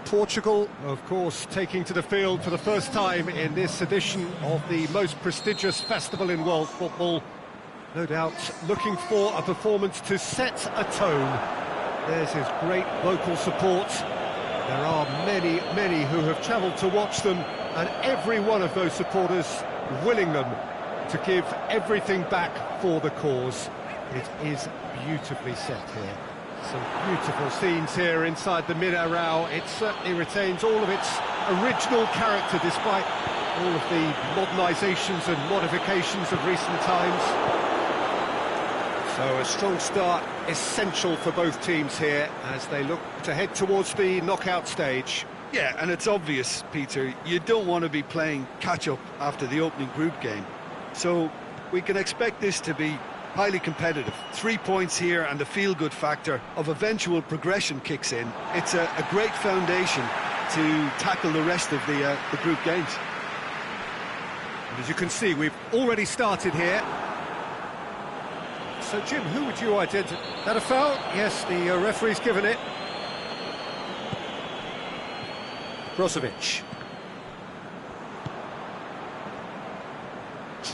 Portugal, of course, taking to the field for the first time in this edition of the most prestigious festival in world football. No doubt looking for a performance to set a tone. There's his great local support. There are many who have travelled to watch them, and every one of those supporters willing them to give everything back for the cause. It is beautifully set here. Some beautiful scenes here inside the Mineirão. It certainly retains all of its original character despite all of the modernisations and modifications of recent times. So a strong start essential for both teams here as they look to head towards the knockout stage. Yeah, and it's obvious, Peter, you don't want to be playing catch-up after the opening group game. So we can expect this to be highly competitive. 3 points here and the feel-good factor of eventual progression kicks in. It's a great foundation to tackle the rest of the group games. And as you can see, we've already started here. So, Jim, who would you identify? That a foul? Yes, the referee's given it. Brozovic.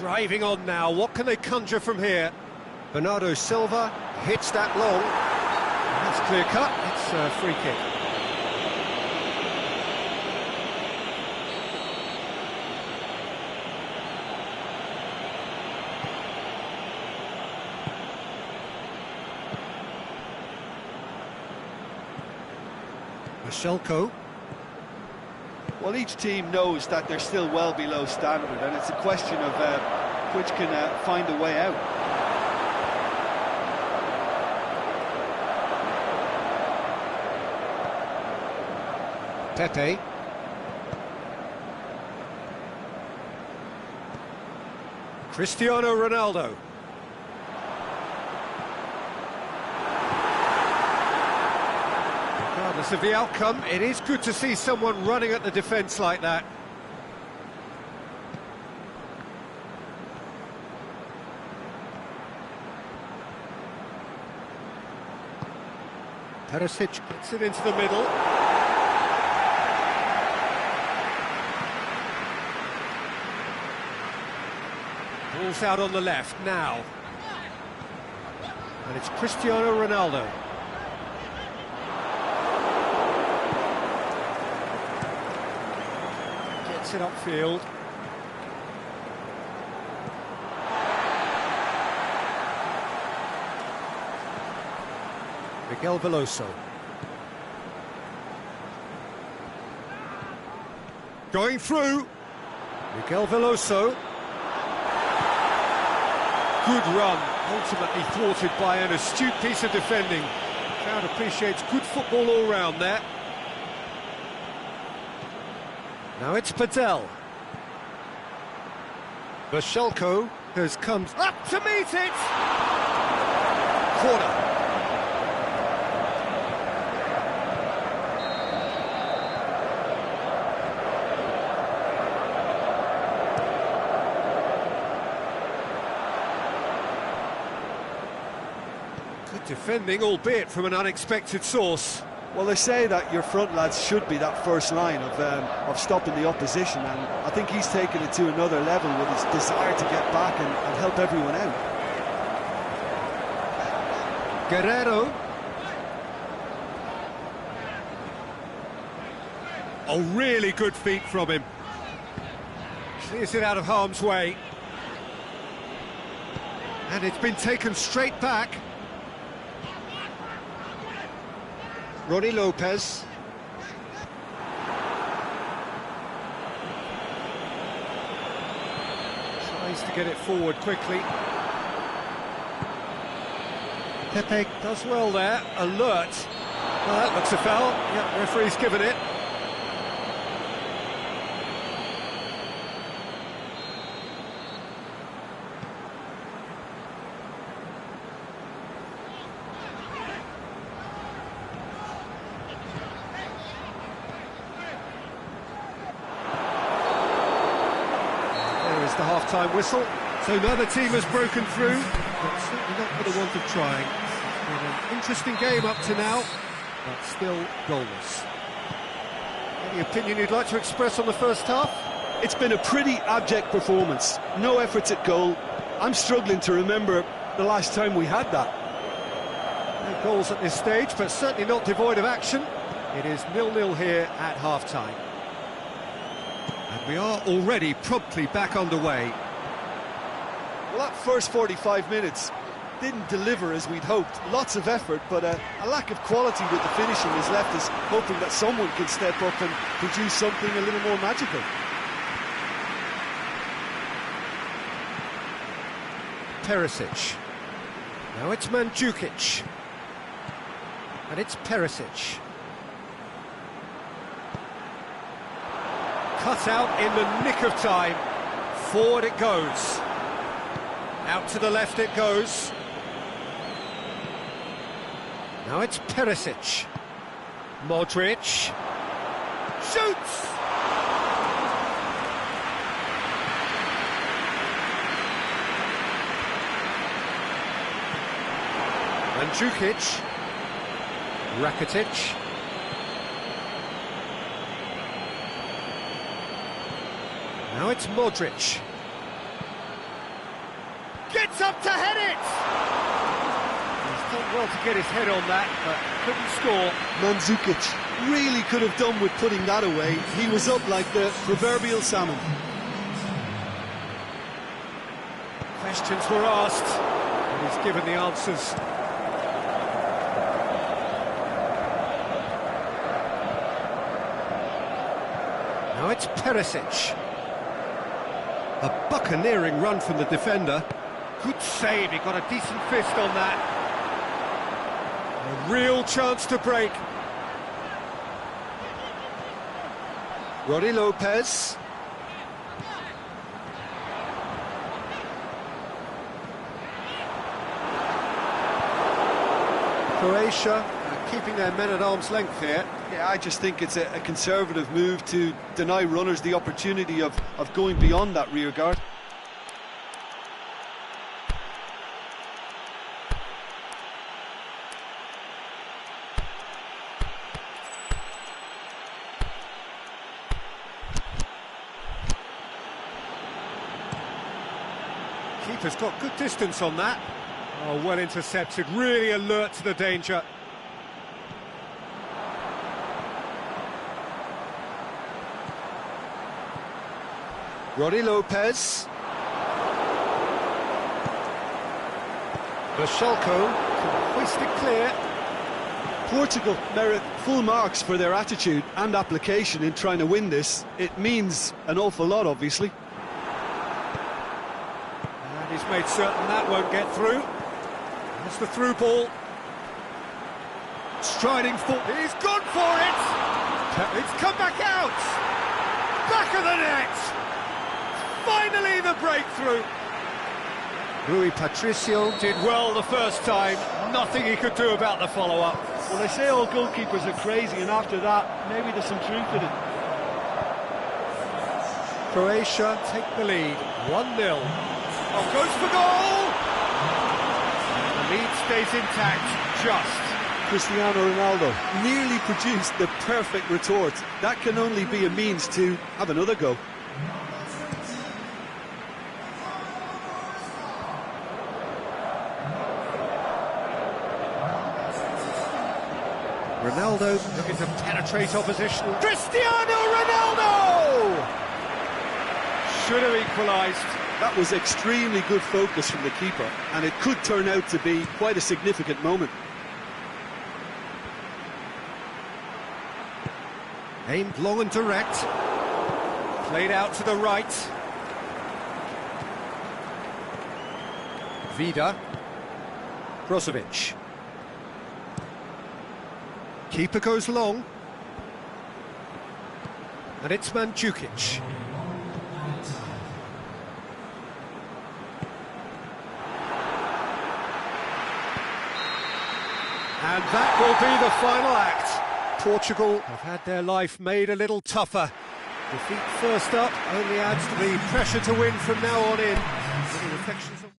Driving on now, what can they conjure from here? Bernardo Silva hits that long. That's clear cut, it's a free kick. Mashelko. Well, each team knows that they're still well below standard, and it's a question of which can find a way out. Pepe. Cristiano Ronaldo. Regardless of the outcome, it is good to see someone running at the defence like that. Perisic gets it into the middle. Ball's out on the left now. And it's Cristiano Ronaldo. Gets it upfield. Miguel Veloso. Going through. Miguel Veloso. Good run, ultimately thwarted by an astute piece of defending. The crowd appreciates good football all round there. Now it's Padel. Mashelko has come up to meet it! Corner. Good defending, albeit from an unexpected source. Well, they say that your front lads should be that first line of stopping the opposition, and I think he's taken it to another level with his desire to get back and help everyone out. Guerrero. Oh, really good feet from him. Clears it out of harm's way. And it's been taken straight back. Ronnie Lopez. Tries to get it forward quickly. Pepe does well there, alert. Well, that looks a foul. Yep, referee's given it. The half-time whistle, so neither team has broken through, but certainly not for the want of trying. It's been an interesting game up to now, but still goalless. Any opinion you'd like to express on the first half? It's been a pretty abject performance. No efforts at goal. I'm struggling to remember the last time we had that. No goals at this stage, but certainly not devoid of action. It is 0-0 here at half-time. And we are already promptly back underway. Well, that first 45 minutes didn't deliver as we'd hoped. Lots of effort, but a lack of quality with the finishing has left us hoping that someone can step up and produce something a little more magical. Perisic. Now it's Mandzukic. And it's Perisic. Cut out in the nick of time. Forward it goes. Out to the left it goes. Now it's Perisic. Modric. Shoots! Mandzukic. Rakitic. Now it's Modric. Gets up to head it! He's done well to get his head on that, but couldn't score. Mandzukic really could have done with putting that away. He was up like the proverbial salmon. Questions were asked, and he's given the answers. Now it's Perisic. A buccaneering run from the defender. Good save, he got a decent fist on that. A real chance to break. Roddy Lopez. Croatia keeping their men at arm's length here. Yeah, I just think it's a conservative move to deny runners the opportunity of going beyond that rear guard. Keeper's got good distance on that. Oh, well intercepted, really alert to the danger. Roddy Lopez. Bashalko can hoist it clear. Portugal merit full marks for their attitude and application in trying to win this. It means an awful lot, obviously. And he's made certain that won't get through. That's the through ball. Striding for... He's gone for it! It's come back out! Back of the net! Finally the breakthrough! Rui Patricio did well the first time. Nothing he could do about the follow-up. Well, they say all goalkeepers are crazy, and after that, maybe there's some truth in it. Croatia take the lead, 1-0. Oh, goes for goal! The lead stays intact, just. Cristiano Ronaldo nearly produced the perfect retort. That can only be a means to have another go. Ronaldo looking to penetrate opposition. Cristiano Ronaldo! Should have equalised. That was extremely good focus from the keeper, and it could turn out to be quite a significant moment. Aimed long and direct. Played out to the right. Vida. Brozovic. Keeper goes long. And it's Mandzukic. And that will be the final act. Portugal have had their life made a little tougher. Defeat first up only adds to the pressure to win from now on in. Any reflections on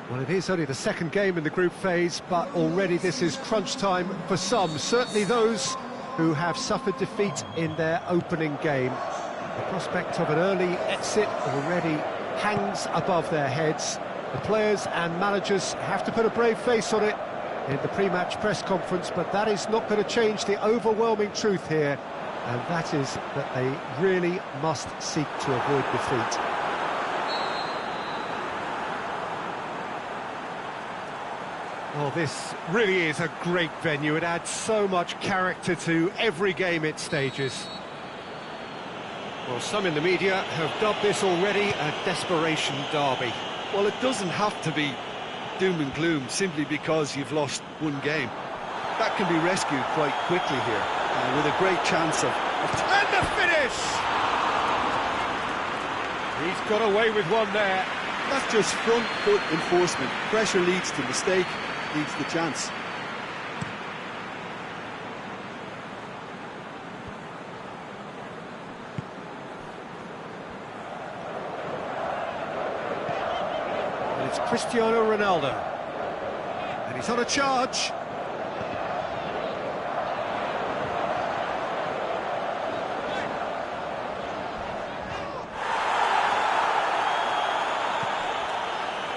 Well, it is only the second game in the group phase, but already this is crunch time for some, certainly those who have suffered defeat in their opening game. The prospect of an early exit already hangs above their heads. The players and managers have to put a brave face on it in the pre-match press conference, but that is not going to change the overwhelming truth here, and that is that they really must seek to avoid defeat. Well, this really is a great venue. It adds so much character to every game it stages. Well, some in the media have dubbed this already a desperation derby. Well, it doesn't have to be doom and gloom simply because you've lost one game. That can be rescued quite quickly here, with a great chance of... And the finish! He's got away with one there. That's just front foot enforcement. Pressure leads to mistake, leads to chance. And it's Cristiano Ronaldo. And he's on a charge.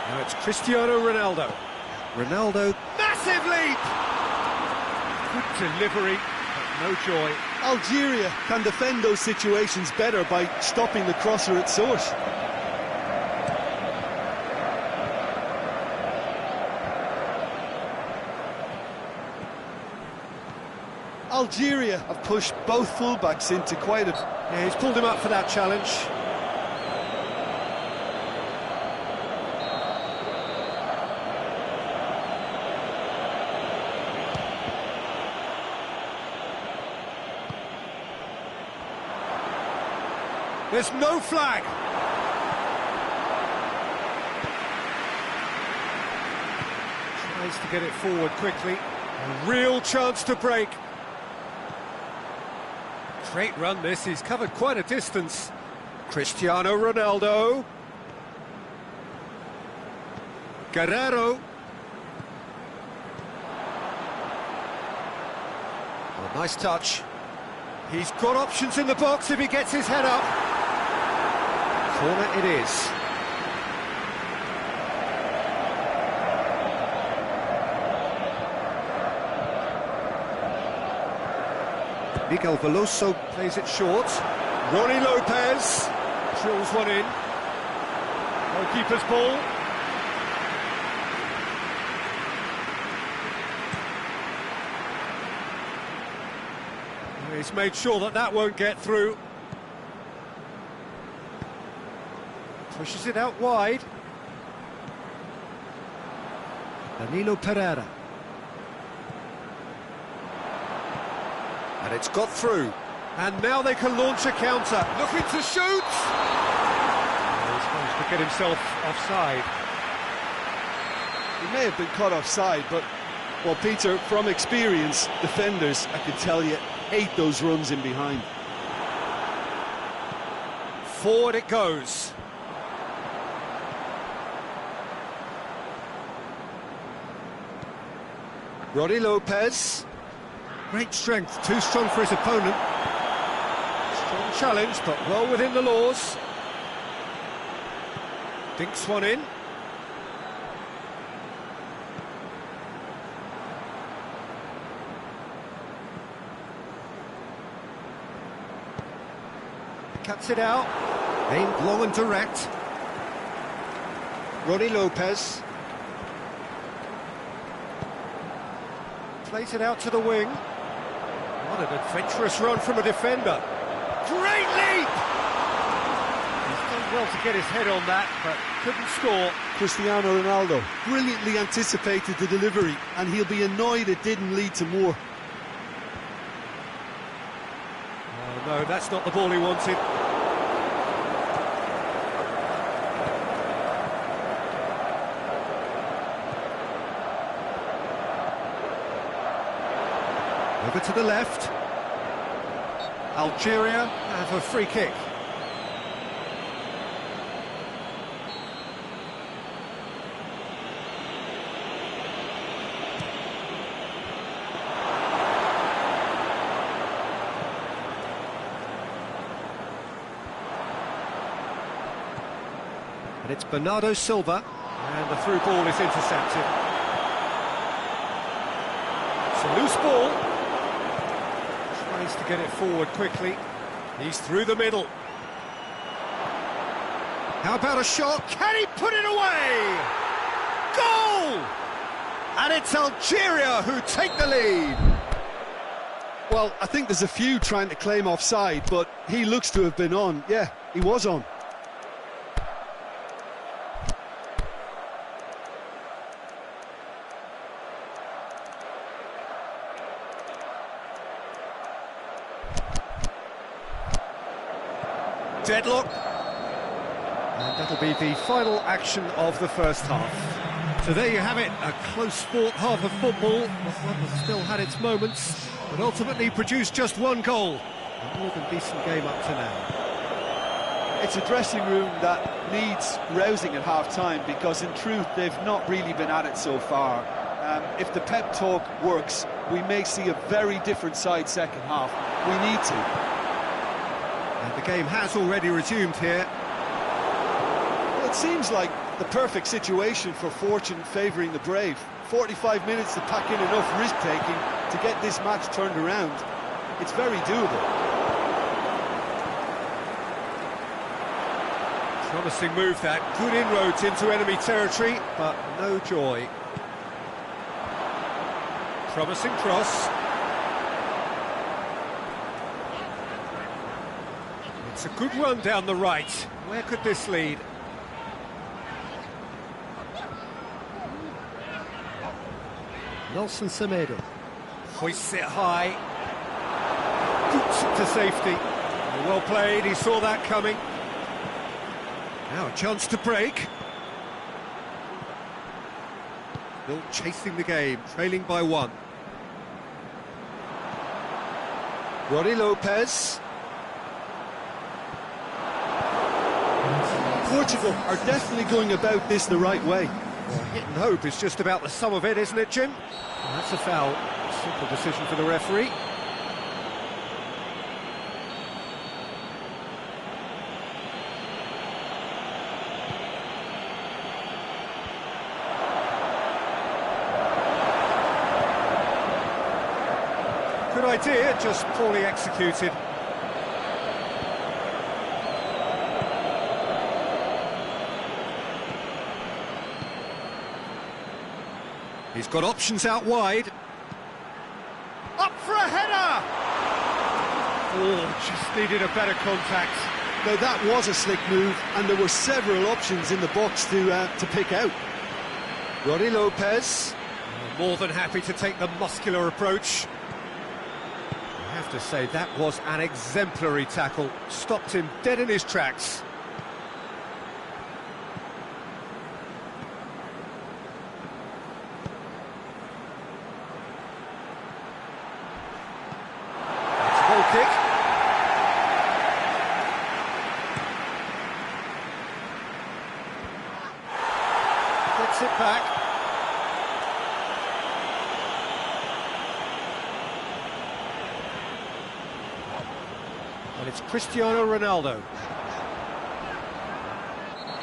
Now it's Cristiano Ronaldo. Ronaldo, massive leap! Good delivery, but no joy. Algeria can defend those situations better by stopping the crosser at source. Algeria have pushed both fullbacks into quite a... Yeah, he's pulled him up for that challenge. There's no flag. Tries to get it forward quickly. A real chance to break. Great run this, he's covered quite a distance. Cristiano Ronaldo. Guerrero. Oh, nice touch. He's got options in the box if he gets his head up. Corner it is. Miguel Veloso plays it short. Ronnie Lopez drills one in. Goalkeeper's ball. He's made sure that that won't get through. Pushes it out wide. Danilo Pereira. And it's got through. And now they can launch a counter. Looking to shoot! Oh, he's managed to get himself offside. He may have been caught offside, but, well, Peter, from experience, defenders, I can tell you, hate those runs in behind. Forward it goes. Ronnie Lopez. Great strength, too strong for his opponent. Strong challenge, but well within the laws. Dinks one in. Cuts it out. Aimed low and direct. Ronnie Lopez. Plays it out to the wing. What an adventurous run from a defender. Great leap! He's done well to get his head on that, but couldn't score. Cristiano Ronaldo brilliantly anticipated the delivery, and he'll be annoyed it didn't lead to more. Oh no, that's not the ball he wanted. Over to the left. Algeria have a free kick. And it's Bernardo Silva, and the through ball is intercepted. It's a loose ball. Tries to get it forward quickly. He's through the middle. How about a shot? Can he put it away? Goal! And it's Algeria who take the lead. Well, I think there's a few trying to claim offside, but he looks to have been on. Yeah, he was on. Deadlock. And that'll be the final action of the first half. So there you have it, a close fought half of football, but one that still had its moments, but ultimately produced just one goal. A more than decent game up to now. It's a dressing room that needs rousing at half-time, because in truth they've not really been at it so far. If the pep talk works, we may see a very different side second half. We need to. And the game has already resumed here. Well, it seems like the perfect situation for fortune favouring the brave. 45 minutes to pack in enough risk-taking to get this match turned around. It's very doable. Promising move that, good inroads into enemy territory, but no joy. Promising cross. It's a good run down the right. Where could this lead? Nelson Semedo hoists it high, boots it to safety. Well played, he saw that coming. Now a chance to break. Still chasing the game, trailing by one. Roddy Lopez. Portugal are definitely going about this the right way. Well, hit and hope is just about the sum of it, isn't it, Jim? Well, that's a foul. Simple decision for the referee. Good idea, just poorly executed. He's got options out wide. Up for a header! Oh, just needed a better contact. Now that was a slick move, and there were several options in the box to pick out. Roddy Lopez, more than happy to take the muscular approach. I have to say, that was an exemplary tackle. Stopped him dead in his tracks. Kick. Gets it back. And it's Cristiano Ronaldo.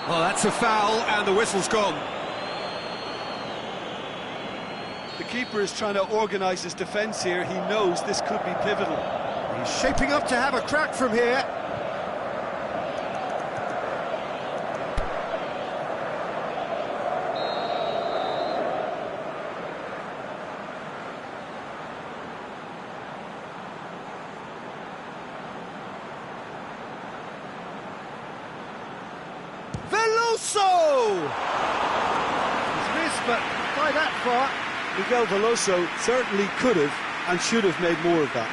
Well, that's a foul, and the whistle's gone. The keeper is trying to organise his defence here. He knows this could be pivotal. He's shaping up to have a crack from here. Veloso! He's missed, but by that far. Miguel Veloso certainly could have and should have made more of that.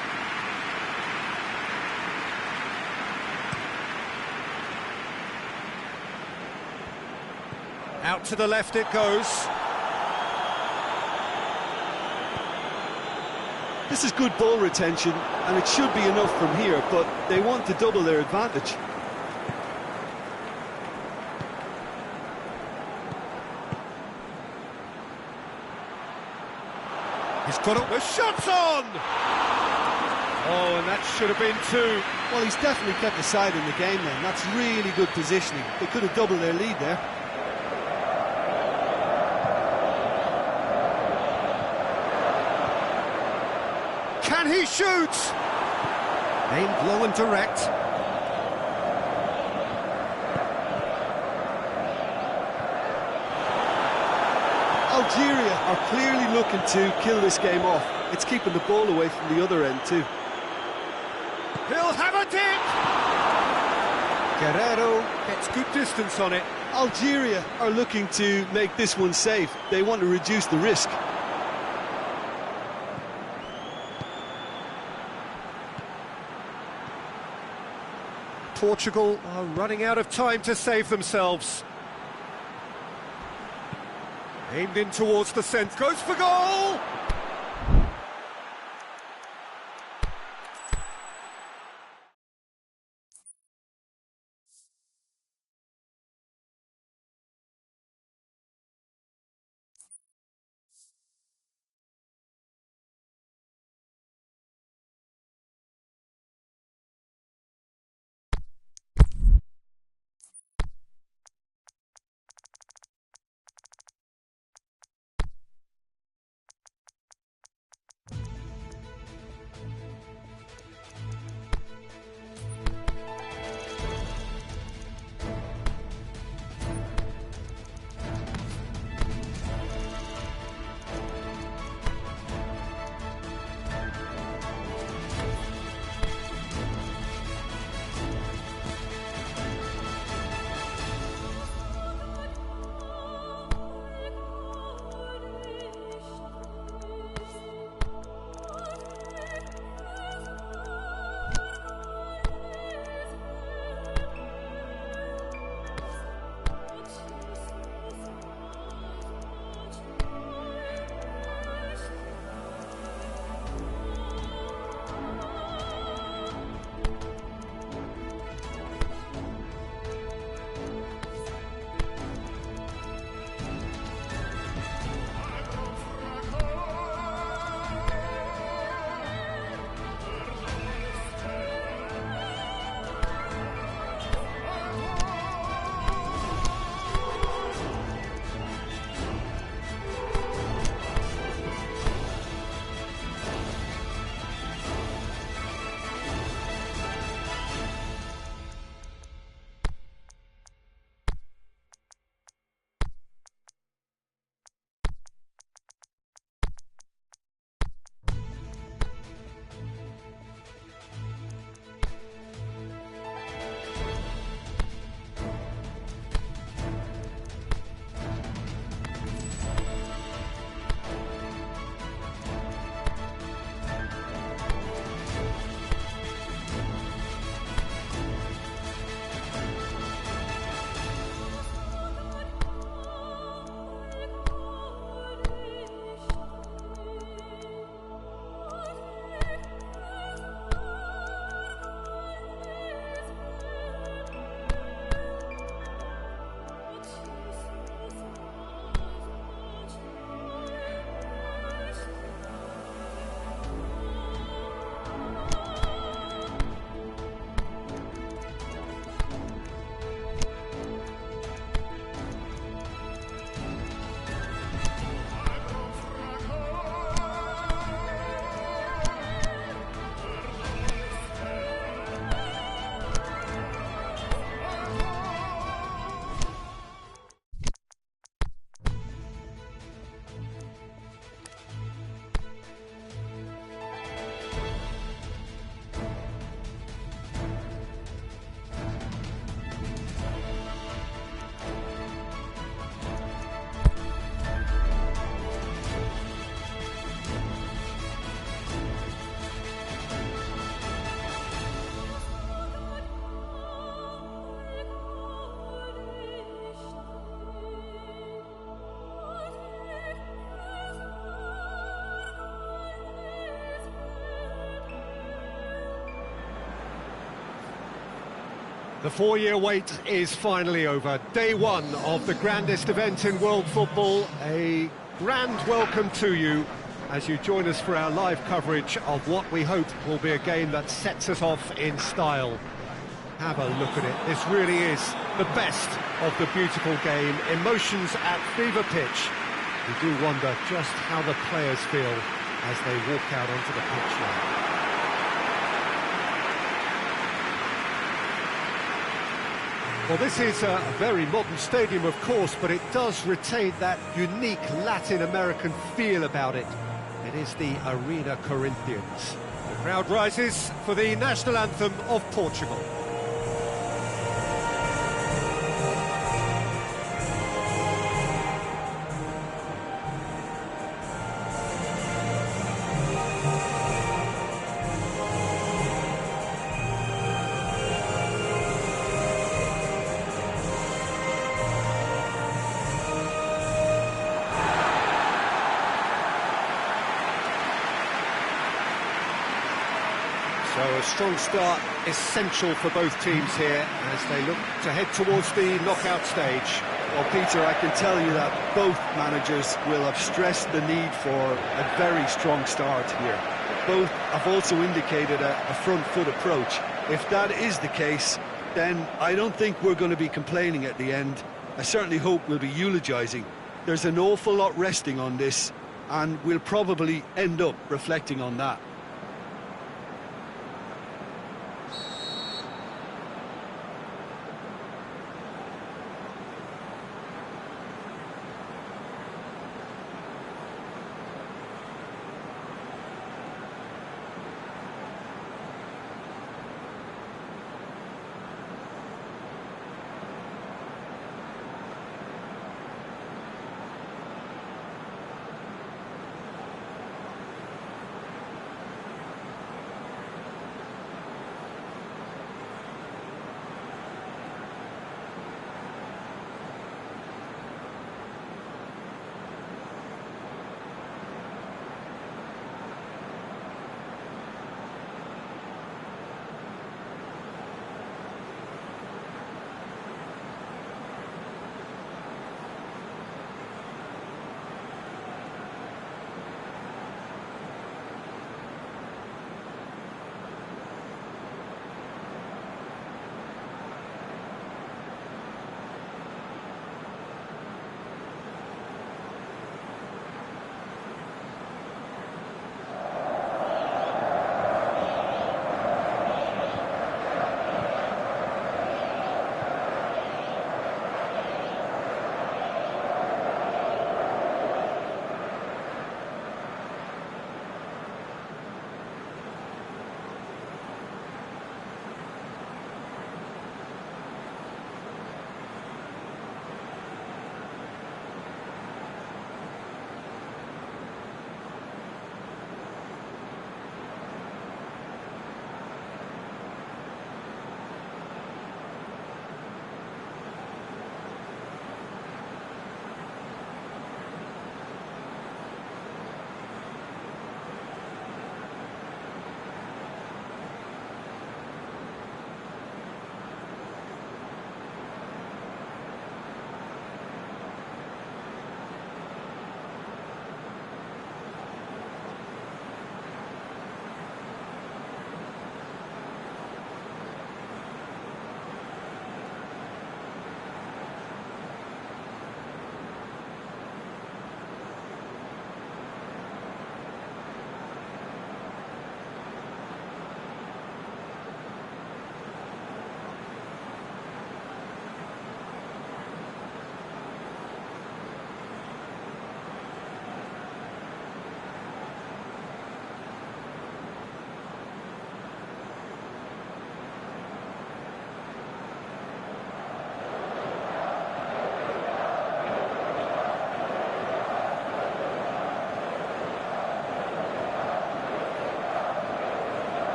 Out to the left it goes. This is good ball retention, and it should be enough from here, but they want to double their advantage. He's got up, the shot's on! Oh, and that should have been two. Well, he's definitely kept the side in the game then. That's really good positioning. They could have doubled their lead there. Can he shoot? Aimed low and direct. Algeria are clearly looking to kill this game off. It's keeping the ball away from the other end too. He'll have a dip! Guerrero gets good distance on it. Algeria are looking to make this one safe. They want to reduce the risk. Portugal are running out of time to save themselves. Aimed in towards the centre, goes for goal! The four-year wait is finally over. Day one of the grandest event in world football. A grand welcome to you as you join us for our live coverage of what we hope will be a game that sets us off in style. Have a look at it. This really is the best of the beautiful game. Emotions at fever pitch. You do wonder just how the players feel as they walk out onto the pitch now. Well, this is a very modern stadium, of course, but it does retain that unique Latin American feel about it. It is the Arena Corinthians. The crowd rises for the national anthem of Portugal. So a strong start essential for both teams here as they look to head towards the knockout stage. Well, Peter, I can tell you that both managers will have stressed the need for a very strong start here. Both have also indicated a front foot approach. If that is the case, then I don't think we're going to be complaining at the end. I certainly hope we'll be eulogising. There's an awful lot resting on this, and we'll probably end up reflecting on that.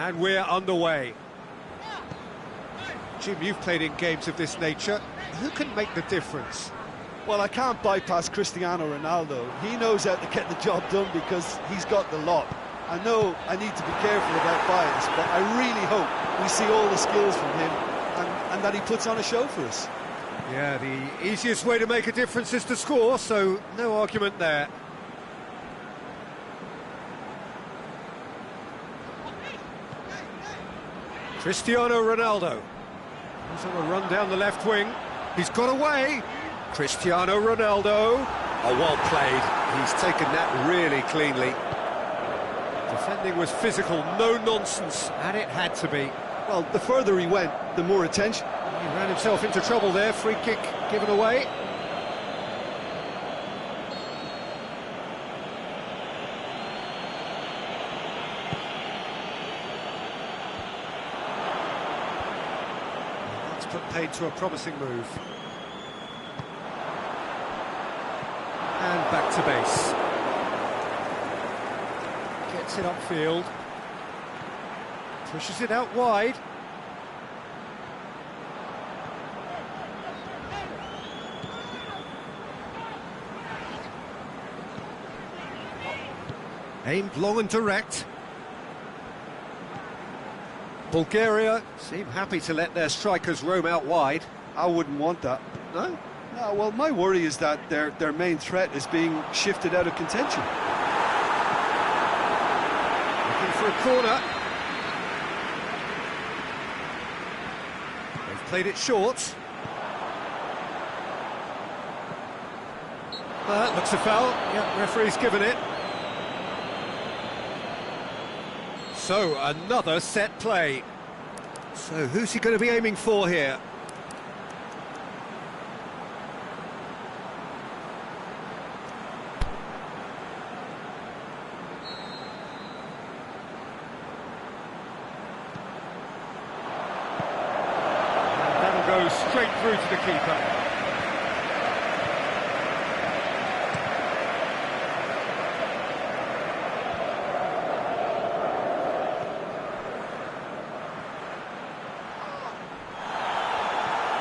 And we're underway. Jim, you've played in games of this nature. Who can make the difference? Well, I can't bypass Cristiano Ronaldo. He knows how to get the job done because he's got the lot. I know I need to be careful about bias, but I really hope we see all the skills from him and that he puts on a show for us. Yeah, the easiest way to make a difference is to score, so no argument there. Cristiano Ronaldo. He's on a run down the left wing. He's got away. Cristiano Ronaldo. Oh, well played. He's taken that really cleanly. Defending was physical, no nonsense, and it had to be. Well, the further he went, the more attention. He ran himself into trouble there. Free kick given away. That's put paid to a promising move. And back to base. Gets it upfield. Pushes it out wide. Aimed long and direct. Bulgaria seem happy to let their strikers roam out wide. I wouldn't want that. No? No, well, my worry is that their main threat is being shifted out of contention. Looking for a corner. They've played it short. Looks a foul. Yeah, referee's given it. So, another set play. So, who's he going to be aiming for here? And that'll go straight through to the keeper.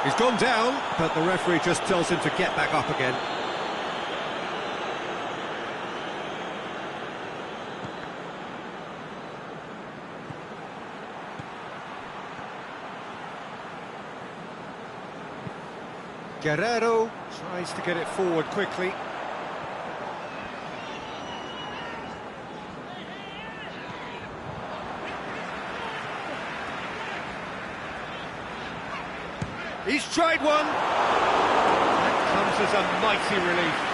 He's gone down, but the referee just tells him to get back up again. Guerrero tries to get it forward quickly. He's tried one. That comes as a mighty relief.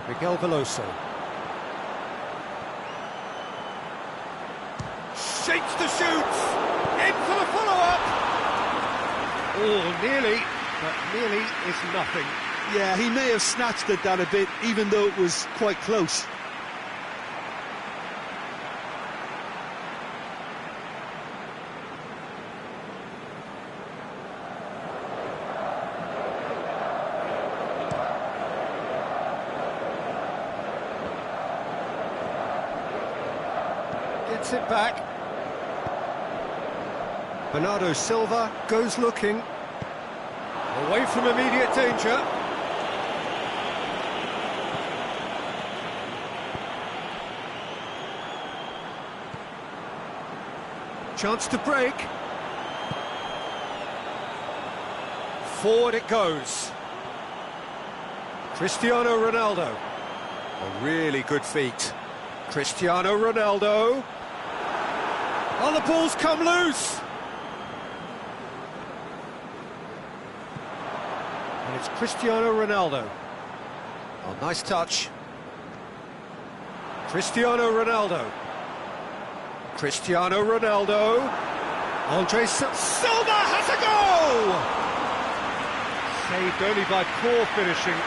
Miguel Veloso. Shapes to shoot! In for the follow-up! Oh, nearly, but nearly is nothing. Yeah, he may have snatched at that a bit, even though it was quite close. Gets it back. Bernardo Silva goes looking. Away from immediate danger. Chance to break. Forward it goes. Cristiano Ronaldo. A really good feat. Cristiano Ronaldo. Oh, the ball's come loose. And it's Cristiano Ronaldo. Oh, nice touch. Cristiano Ronaldo. Cristiano Ronaldo. Silva has a goal! Saved only by poor finishing.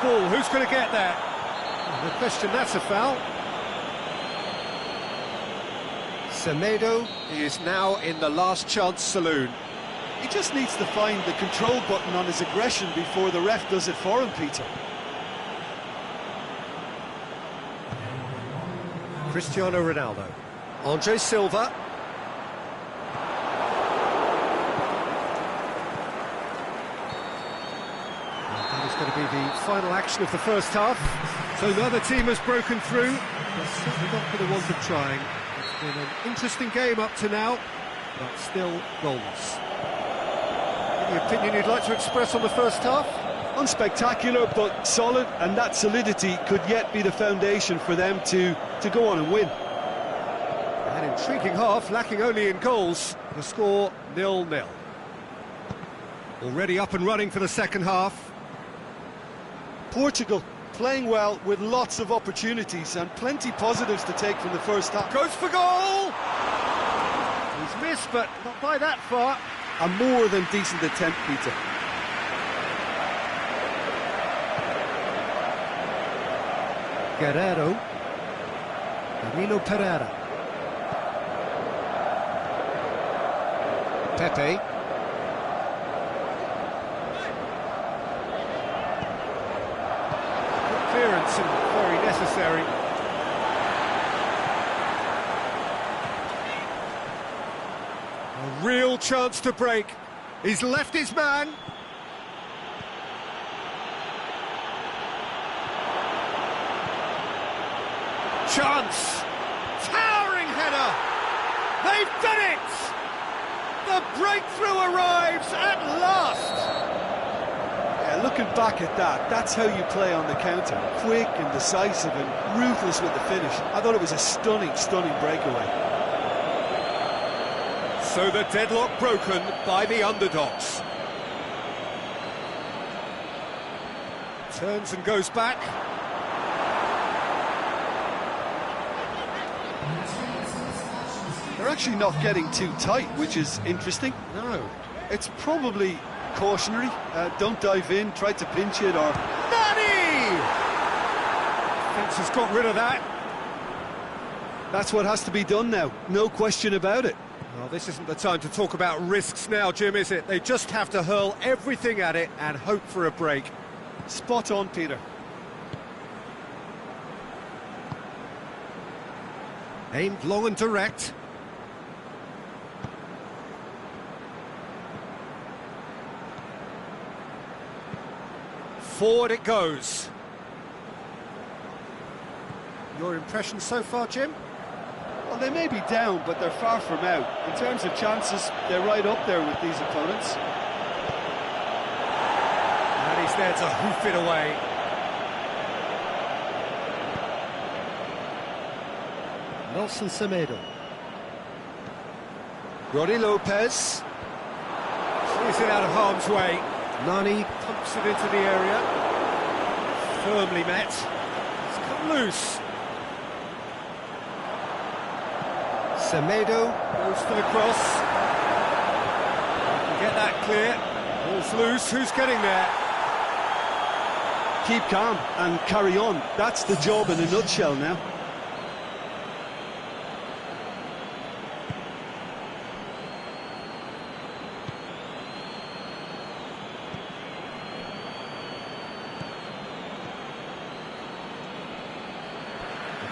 Ball, who's going to get that? The question, that's a foul. Semedo is now in the last chance saloon. He just needs to find the control button on his aggression before the ref does it for him, Peter. Cristiano Ronaldo. Andre Silva. Going to be the final action of the first half. So neither team has broken through. They're certainly not for the want of trying. It's been an interesting game up to now, but still goalless. Any opinion you'd like to express on the first half? Unspectacular, but solid, and that solidity could yet be the foundation for them to go on and win. An intriguing half, lacking only in goals. The score 0-0. Already up and running for the second half. Portugal playing well with lots of opportunities and plenty positives to take from the first half. Goes for goal! He's missed, but not by that far. A more than decent attempt, Peter. Guerrero. Danilo Pereira. Pepe. Clearance and very necessary. A real chance to break. He's left his man. Chance. Towering header. They've done it. The breakthrough arrives at last. Looking back at that, that's how you play on the counter. Quick and decisive and ruthless with the finish. I thought it was a stunning, stunning breakaway. So the deadlock broken by the underdogs. Turns and goes back. They're actually not getting too tight, which is interesting. No. It's probably cautionary. Don't dive in, try to pinch it, or... Nani! Fence has got rid of that. That's what has to be done now, no question about it. Well, this isn't the time to talk about risks now, Jim, is it? They just have to hurl everything at it and hope for a break. Spot on, Peter. Aimed long and direct. Forward it goes. Your impression so far, Jim? Well, they may be down, but they're far from out. In terms of chances, they're right up there with these opponents. And he's there to hoof it away. Nelson Semedo. Roddy Lopez. Clears it out of harm's way. Nani pumps it into the area. Firmly met. It's come loose. Semedo goes for the cross. Can get that clear. Ball's loose. Who's getting there? Keep calm and carry on. That's the job in a nutshell now.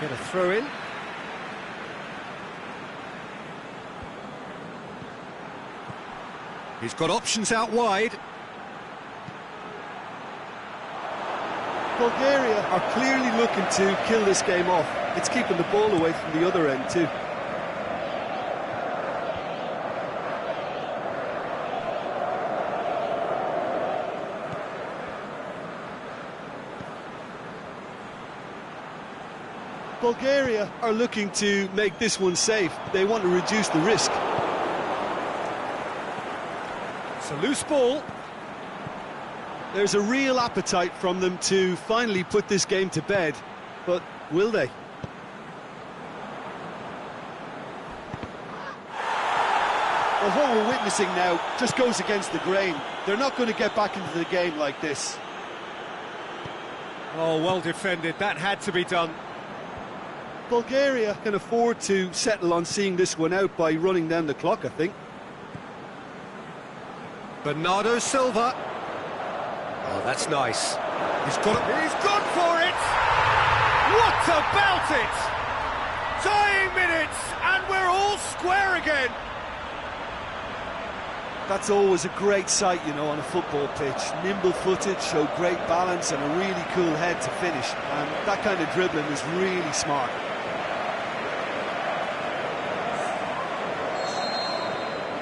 Get a throw in. He's got options out wide. Bulgaria are clearly looking to kill this game off. It's keeping the ball away from the other end too. Bulgaria are looking to make this one safe. They want to reduce the risk. It's a loose ball. There's a real appetite from them to finally put this game to bed, but will they? Well, what we're witnessing now just goes against the grain. They're not going to get back into the game like this. Oh, well defended. That had to be done. Bulgaria can afford to settle on seeing this one out by running down the clock, I think. Bernardo Silva. Oh, that's nice. He's gone for it! What about it? Tying minutes, and we're all square again. That's always a great sight, you know, on a football pitch. Nimble-footed, show great balance and a really cool head to finish. And that kind of dribbling is really smart.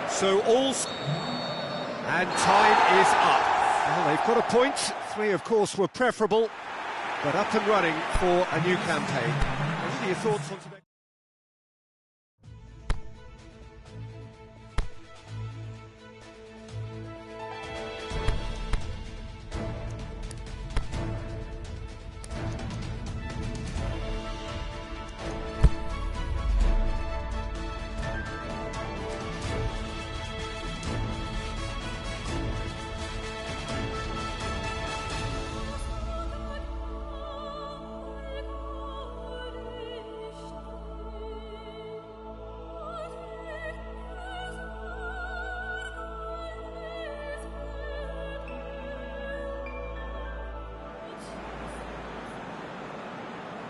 So and time is up. Well, they've got a point. 3, of course, were preferable, but up and running for a new campaign. What are your thoughts on today?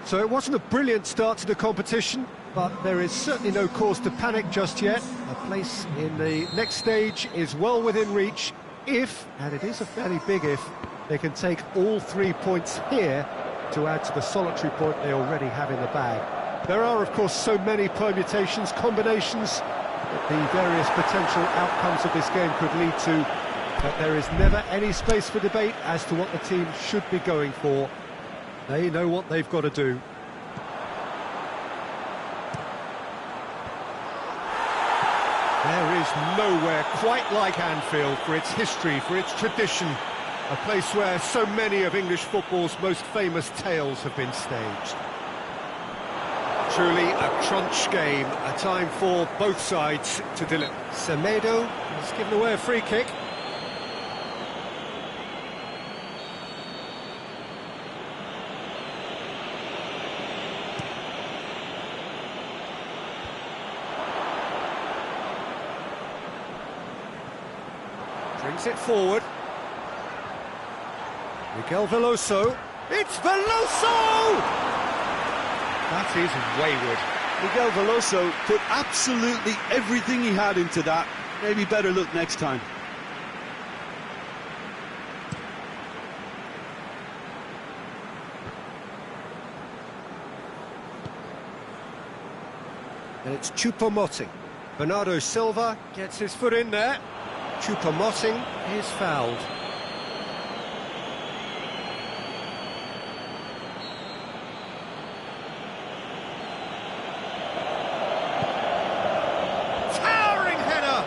So it wasn't a brilliant start to the competition, but there is certainly no cause to panic just yet. A place in the next stage is well within reach if, and it is a fairly big if, they can take all 3 points here to add to the solitary point they already have in the bag. There are, of course, so many permutations, combinations, that the various potential outcomes of this game could lead to, but there is never any space for debate as to what the team should be going for. They know what they've got to do. There is nowhere quite like Anfield for its history, for its tradition. A place where so many of English football's most famous tales have been staged. Truly a crunch game, a time for both sides to deliver. Semedo has given away a free kick. Brings it forward. Miguel Veloso. It's Veloso! That is wayward. Miguel Veloso put absolutely everything he had into that. Maybe better look next time. And it's Choupo-Moting. Bernardo Silva gets his foot in there. Choupo-Moting is fouled. Towering header!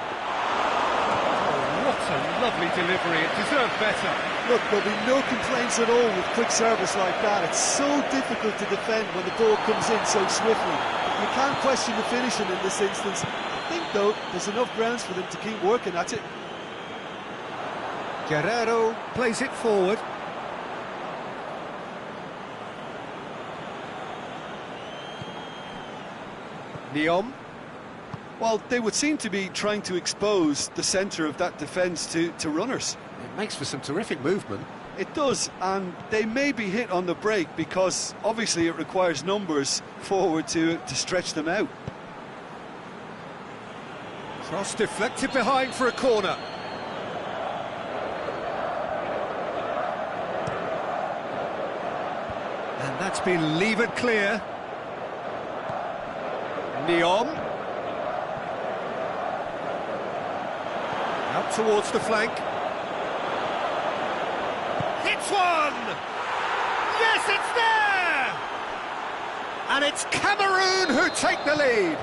Oh, what a lovely delivery, it deserved better. Look, there'll be no complaints at all with quick service like that. It's so difficult to defend when the ball comes in so swiftly. You can't question the finishing in this instance. I think, though, there's enough grounds for them to keep working at it. Guerrero plays it forward. Neom. Well, they would seem to be trying to expose the centre of that defence to runners. It makes for some terrific movement. It does, and they may be hit on the break because obviously it requires numbers forward to stretch them out. Cross deflected behind for a corner. And that's been levered clear. Neom. Out towards the flank. Hits one! Yes, it's there! And it's Cameroon who take the lead.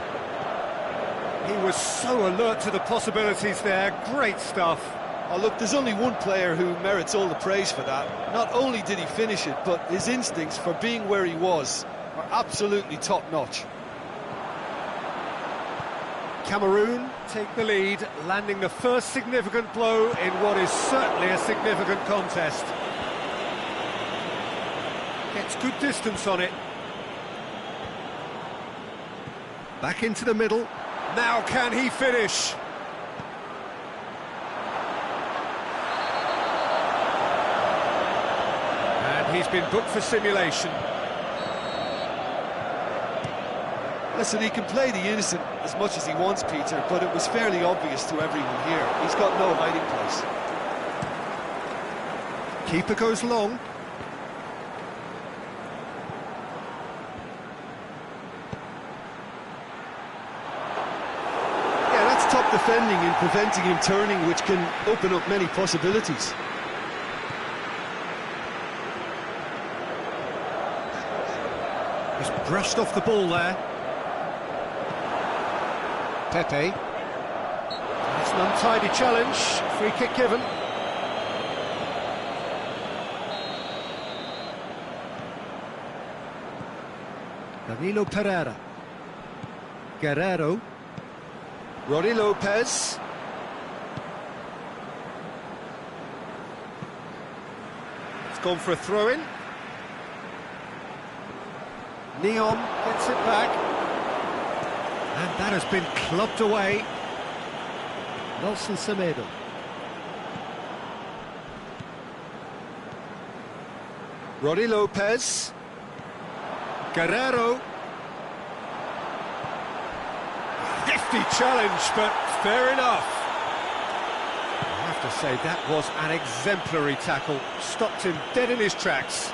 He was so alert to the possibilities there. Great stuff. Oh, look, there's only one player who merits all the praise for that. Not only did he finish it, but his instincts for being where he was are absolutely top-notch. Cameroon take the lead, landing the first significant blow in what is certainly a significant contest. Gets good distance on it. Back into the middle. Now can he finish? And he's been booked for simulation. Listen, he can play the innocent as much as he wants, Peter, but it was fairly obvious to everyone here. He's got no hiding place. Keeper goes long. Yeah, that's top defending and preventing him turning, which can open up many possibilities. He's brushed off the ball there. Pepe. It's an untidy challenge. Free kick given. Danilo Pereira. Guerrero. Roddy Lopez. It's gone for a throw-in. Neom gets it back. And that has been clubbed away. Nelson Semedo. Roddy Lopez. Guerrero. Hefty challenge, but fair enough. I have to say, that was an exemplary tackle. Stopped him dead in his tracks.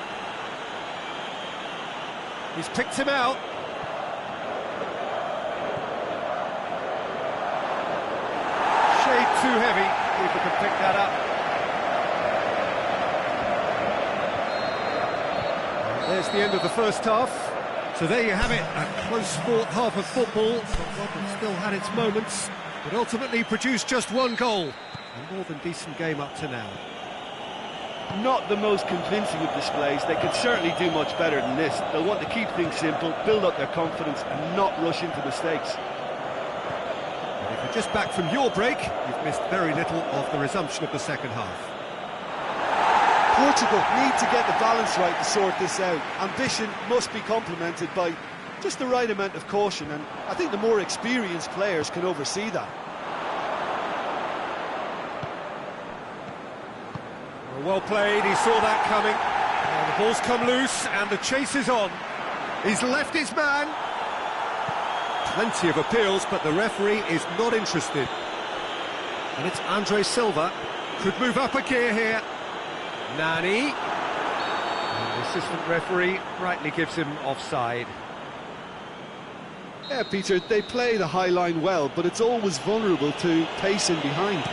He's picked him out. Too heavy, keeper can pick that up. There's the end of the first half. So there you have it, a close-fought half of football. One still had its moments, but ultimately produced just one goal. A more than decent game up to now. Not the most convincing of displays. They could certainly do much better than this. They'll want to keep things simple, build up their confidence and not rush into mistakes. Just back from your break, you've missed very little of the resumption of the second half. Portugal need to get the balance right to sort this out. Ambition must be complemented by just the right amount of caution, and I think the more experienced players can oversee that. Well played, he saw that coming. And the ball's come loose, and the chase is on. He's left his man. Plenty of appeals, but the referee is not interested. And it's Andre Silva. Could move up a gear here. Nani. And the assistant referee rightly gives him offside. Yeah, Peter, they play the high line well, but it's always vulnerable to pace in behind.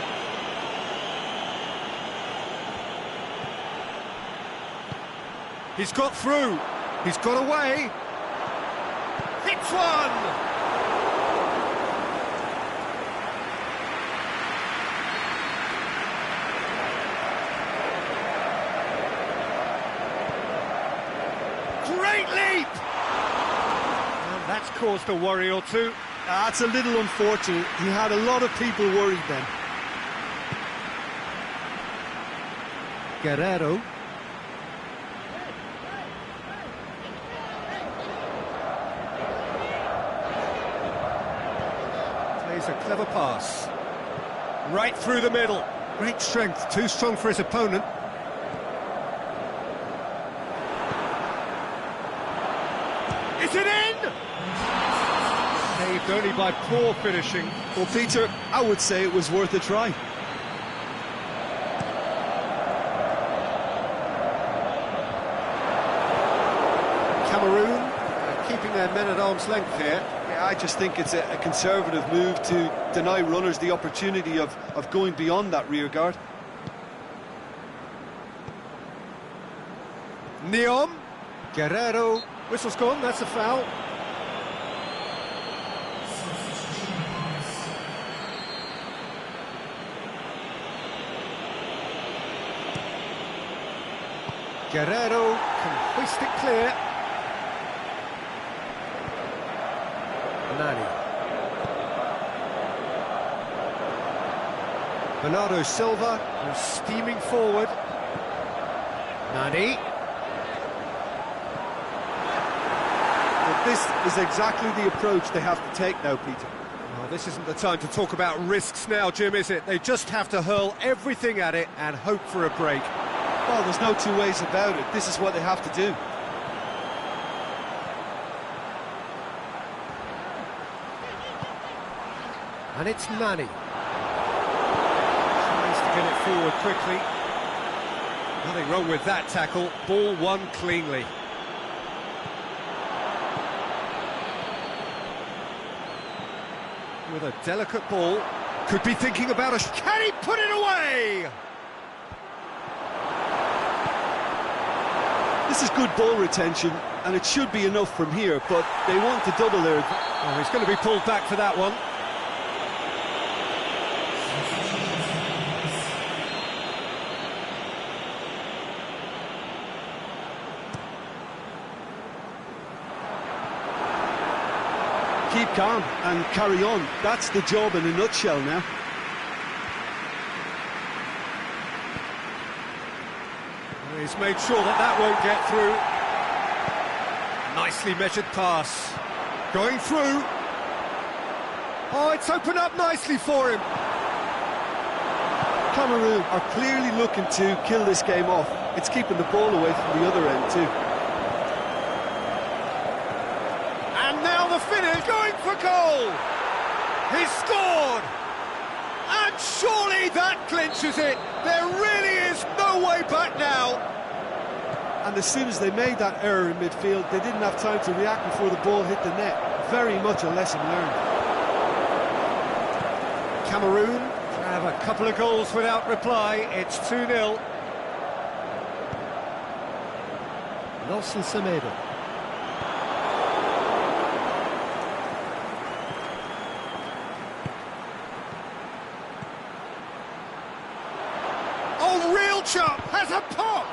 He's got through. He's got away. Hits one! Great leap! And that's caused a worry or two. That's a little unfortunate. He had a lot of people worried then. Guerrero. Plays a clever pass. Right through the middle. Great strength, too strong for his opponent. Is it in? Saved only by poor finishing. Well, Peter, I would say it was worth a try. Cameroon keeping their men at arm's length here. Yeah, I just think it's a conservative move to deny runners the opportunity of going beyond that rear guard. Neom. Guerrero. Whistle's gone, that's a foul. Guerrero can hoist it clear. Nani. Bernardo Silva, who's steaming forward. Nani. But this is exactly the approach they have to take now, Peter. Well, this isn't the time to talk about risks now, Jim, is it? They just have to hurl everything at it and hope for a break. Well, there's no two ways about it. This is what they have to do. And it's Nani. Tries to get it forward quickly. Nothing wrong with that tackle. Ball won cleanly. With a delicate ball. Could be thinking about a... Can he put it away? This is good ball retention, and it should be enough from here, but they want to double their... Oh, he's going to be pulled back for that one. Keep calm and carry on. That's the job in a nutshell now. He's made sure that that won't get through. Nicely measured pass. Going through. Oh, it's opened up nicely for him. Cameroon are clearly looking to kill this game off. It's keeping the ball away from the other end too. And now the finish, going for goal. He's scored. And surely that clinches it. There really is no way back now. And as soon as they made that error in midfield, they didn't have time to react before the ball hit the net. Very much a lesson learned. Cameroon have a couple of goals without reply. It's 2-0. Nelson Semedo. Oh, real chop has a pop.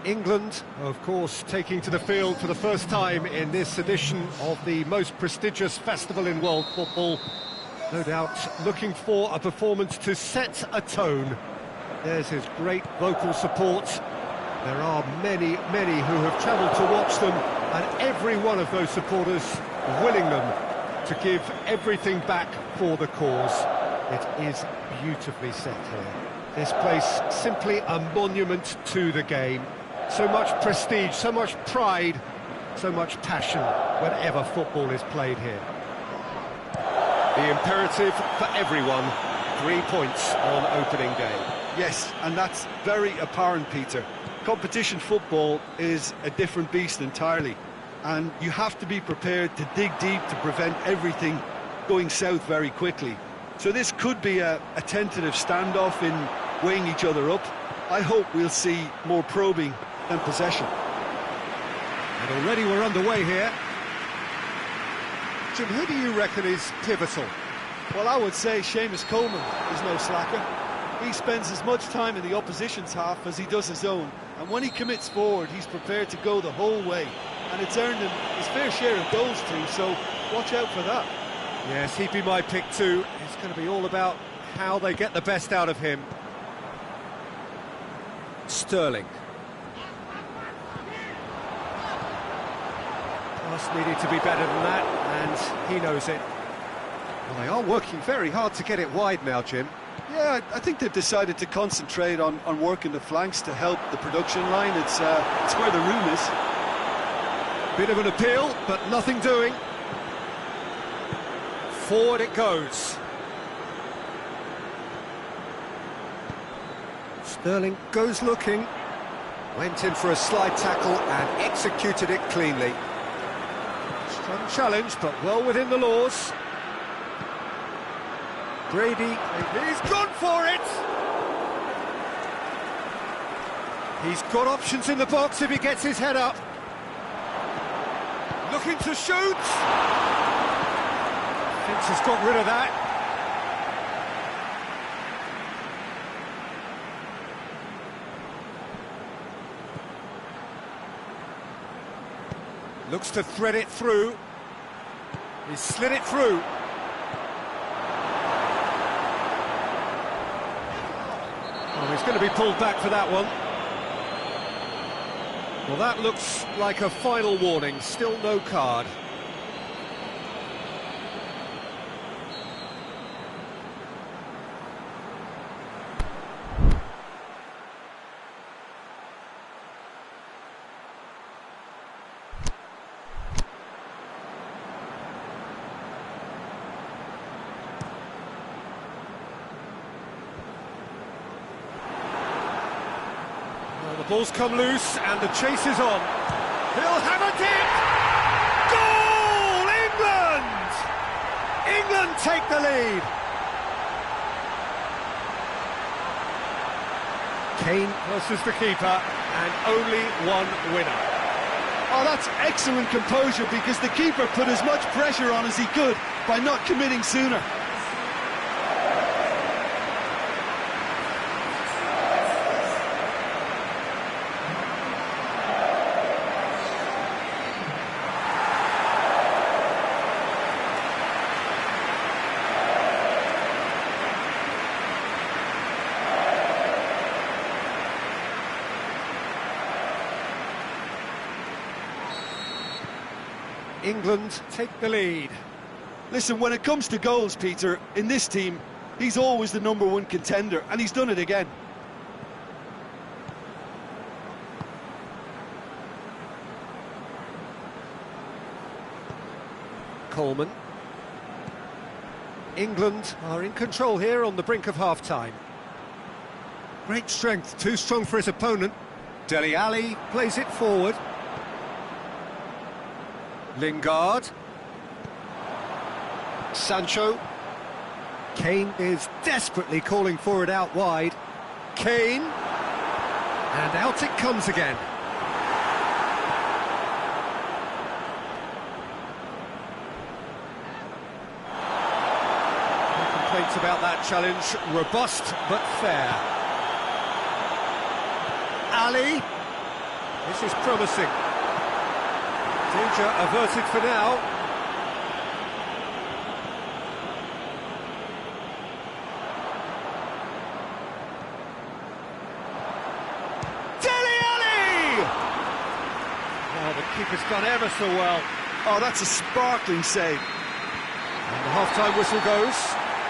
England, of course, taking to the field for the first time in this edition of the most prestigious festival in world football. No doubt looking for a performance to set a tone. There's his great vocal support. There are many who have travelled to watch them, and every one of those supporters willing them to give everything back for the cause. It is beautifully set here. This place simply a monument to the game. So much prestige, so much pride, so much passion whenever football is played here. The imperative for everyone, 3 points on opening day. Yes, and that's very apparent, Peter. Competition football is a different beast entirely, and you have to be prepared to dig deep to prevent everything going south very quickly. So this could be a tentative standoff in weighing each other up. I hope we'll see more probing than possession. And already we're underway here. Jim, who do you reckon is pivotal? Well, I would say Seamus Coleman is no slacker. He spends as much time in the opposition's half as he does his own, and when he commits forward, he's prepared to go the whole way, and it's earned him his fair share of goals too, so watch out for that. Yes, he'd be my pick too. It's going to be all about how they get the best out of him. Sterling. Pass needed to be better than that, and he knows it. Well, they are working very hard to get it wide now, Jim. Yeah, I think they've decided to concentrate on working the flanks to help the production line. It's where the room is. Bit of an appeal, but nothing doing. Forward it goes. Sterling goes looking. Went in for a slide tackle and executed it cleanly. Strong challenge, but well within the laws. Brady, he's gone for it! He's got options in the box if he gets his head up. Looking to shoot! Finch has got rid of that. Looks to thread it through. He's slid it through. Oh, he's going to be pulled back for that one. Well, that looks like a final warning. Still no card. The ball's come loose and the chase is on. He'll have a dip! Goal! England! England take the lead. Kane versus the keeper, and only one winner. Oh, that's excellent composure, because the keeper put as much pressure on as he could by not committing sooner. England take the lead. Listen, when it comes to goals, Peter, in this team, he's always the #1 contender, and he's done it again. Coleman. England are in control here on the brink of half-time. Great strength, too strong for his opponent. Dele Alli plays it forward. Lingard. Sancho. Kane is desperately calling for it out wide. Kane. And out it comes again. No complaints about that challenge. Robust but fair. Ali. This is promising. Danger averted for now. Oh, the keeper's done ever so well. Oh, that's a sparkling save. And the half-time whistle goes.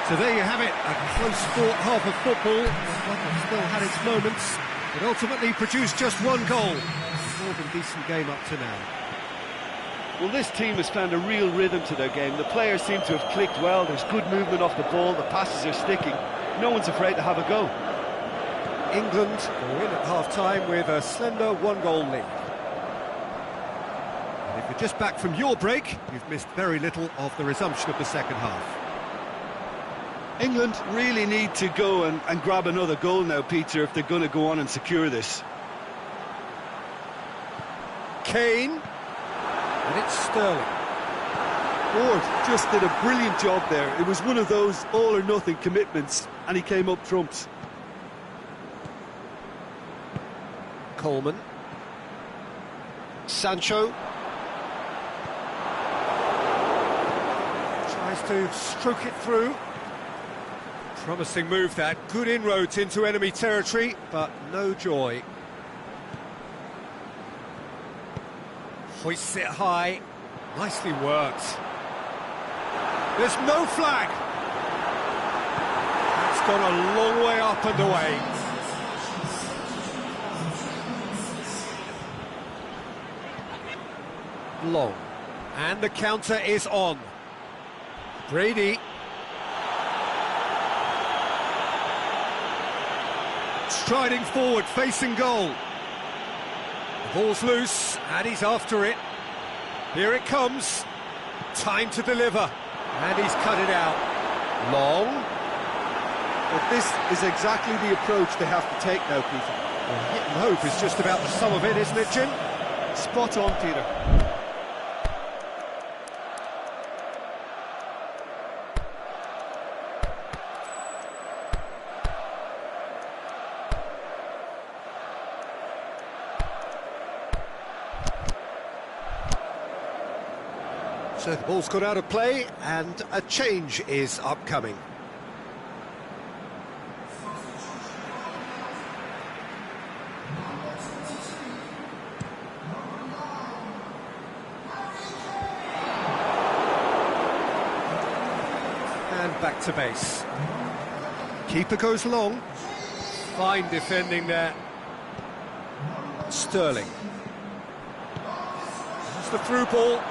So there you have it, a close-fought half of football. One that still had its moments, but ultimately produced just one goal. More than decent game up to now. Well, this team has found a real rhythm to their game. The players seem to have clicked well. There's good movement off the ball. The passes are sticking. No one's afraid to have a go. England go in at half-time with a slender one-goal lead. And if you're just back from your break, you've missed very little of the resumption of the second half. England really need to go and grab another goal now, Peter, if they're going to go on and secure this. Kane, and it's Sterling. Ward just did a brilliant job there. It was one of those all-or-nothing commitments, and he came up trumps. Coleman. Sancho. Tries to stroke it through. Promising move that. Good inroads into enemy territory, but no joy. Hoists it high. Nicely worked. There's no flag. That's gone a long way up and away. Long. And the counter is on. Brady. Striding forward, facing goal. The ball's loose, and he's after it. Here it comes. Time to deliver. And he's cut it out. Long. But this is exactly the approach they have to take now, Peter. Well, hit and hope is just about the sum of it, isn't it, Jim? Spot on, Peter. So the ball's got out of play, and a change is upcoming. And back to base. Keeper goes long. Fine defending there. Sterling. That's the through ball.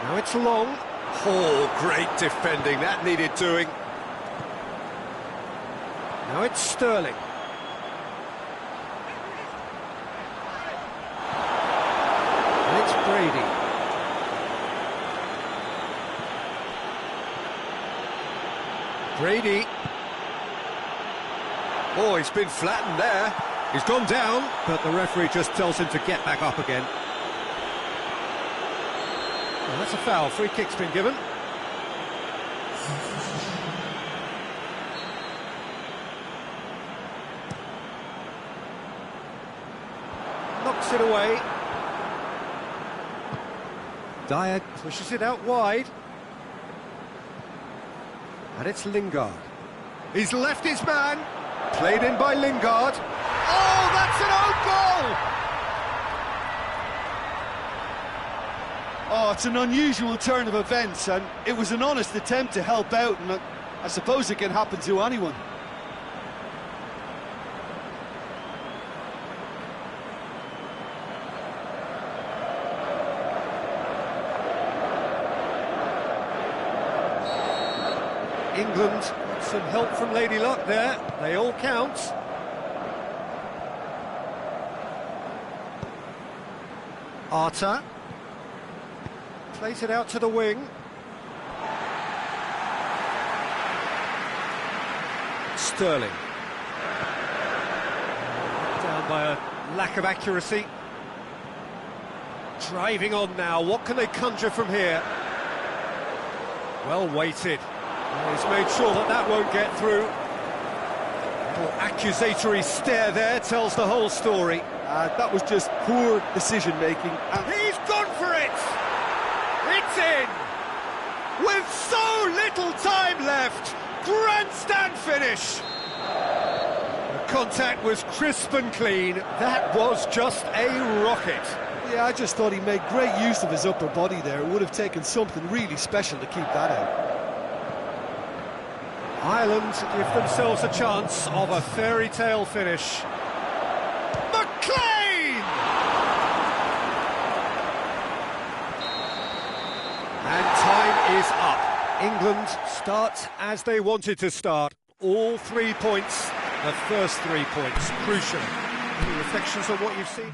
Now it's long. Oh, great defending. That needed doing. Now it's Sterling. And it's Brady. Brady. Oh, he's been flattened there. He's gone down, but the referee just tells him to get back up again. Well, that's a foul. Free kick's been given. Knocks it away. Dyer pushes it out wide. And it's Lingard. He's left his man. Played in by Lingard. Oh, that's an own goal! Oh, it's an unusual turn of events, and it was an honest attempt to help out, and I suppose it can happen to anyone. England, some help from Lady Luck there. They all count. Arta. Plays it out to the wing. Sterling. Down by a lack of accuracy. Driving on now. What can they conjure from here? Well weighted. He's made sure that that won't get through. Little accusatory stare there tells the whole story. That was just poor decision-making. He's gone for it! It's in! With so little time left, grandstand finish! The contact was crisp and clean. That was just a rocket. Yeah, I just thought he made great use of his upper body there. It would have taken something really special to keep that out. Ireland give themselves a chance of a fairy tale finish. McLean! And time is up. England start as they wanted to start. All 3 points, the first 3 points, crucial. Any reflections on what you've seen?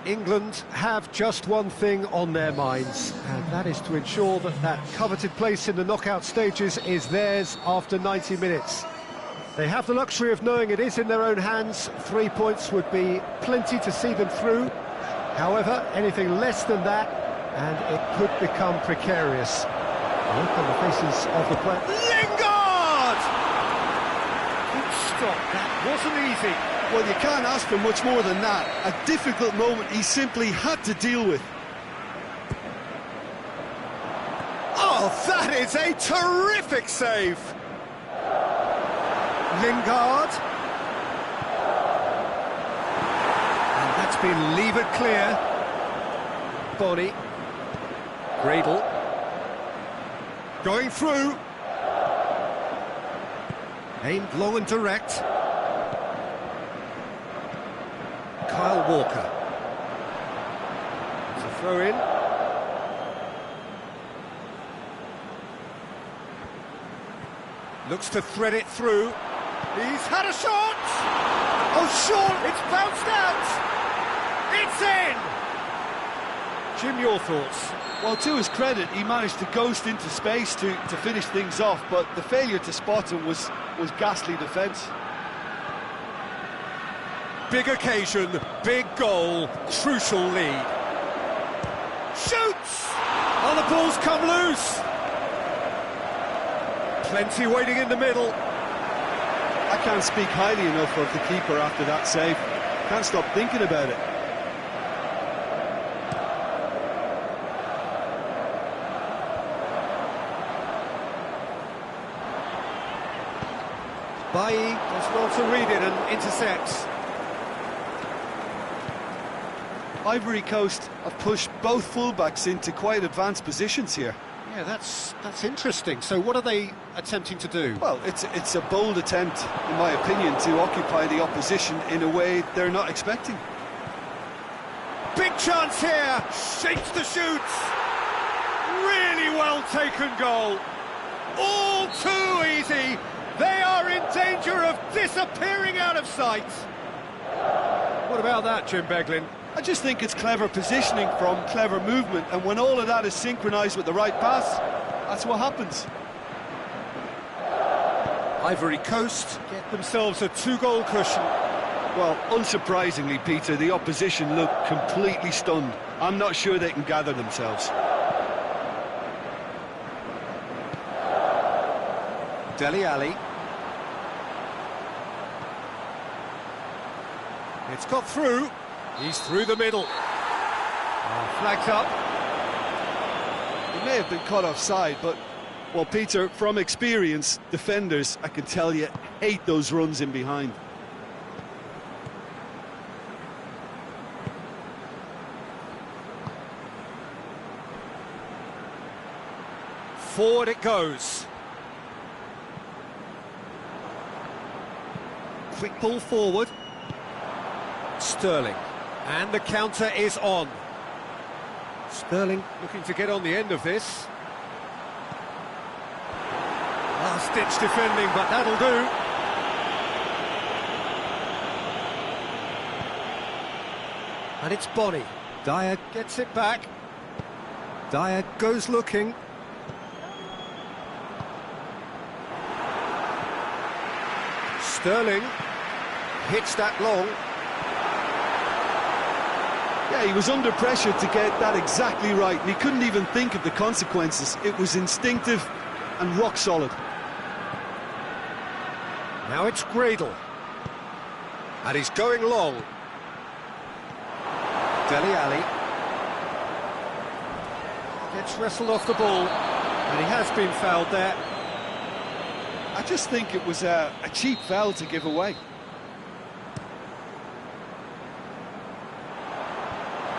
England have just one thing on their minds, and that is to ensure that that coveted place in the knockout stages is theirs after 90 minutes. They have the luxury of knowing it is in their own hands. 3 points would be plenty to see them through. However, anything less than that, and it could become precarious. Look on the faces of the players. Lingard! Good stop, that wasn't easy. Well, you can't ask for much more than that. A difficult moment he simply had to deal with. Oh, that is a terrific save! Lingard. And that's been levered clear. Bonnie. Gradle. Going through. Aimed long and direct. Kyle Walker. It's a throw in. Looks to thread it through. He's had a shot! Oh, short! It's bounced out! It's in! Jim, your thoughts? Well, to his credit, he managed to ghost into space to finish things off, but the failure to spot him was ghastly defence. Big occasion, big goal, crucial lead. Shoots! Oh, the ball's come loose! Plenty waiting in the middle. I can't speak highly enough of the keeper after that save. Can't stop thinking about it. Bailly does well to read it and intercepts. Ivory Coast have pushed both fullbacks into quite advanced positions here. Yeah, that's interesting. So what are they attempting to do? Well, it's a bold attempt, in my opinion, to occupy the opposition in a way they're not expecting. Big chance here! Shakes the shoots! Really well taken goal! All too easy! They are in danger of disappearing out of sight! What about that, Jim Beglin? I just think it's clever positioning from clever movement, and when all of that is synchronised with the right pass, that's what happens. Ivory Coast get themselves a 2-goal cushion. Well, unsurprisingly, Peter, the opposition look completely stunned. I'm not sure they can gather themselves. Dele Alli. It's got through. He's through the middle. Flagged up. He may have been caught offside, but... Well, Peter, from experience, defenders, I can tell you, hate those runs in behind. Forward it goes. quick ball forward. Sterling, and the counter is on. Sterling looking to get on the end of this. Last-ditch defending, but that'll do. And it's Bonnie. Dyer gets it back. Dyer goes looking. Sterling hits that long. Yeah, he was under pressure to get that exactly right, and he couldn't even think of the consequences. It was instinctive and rock solid. Now it's Gradle. And he's going long. Dele Alli gets wrestled off the ball, and he has been fouled there. I just think it was a cheap foul to give away.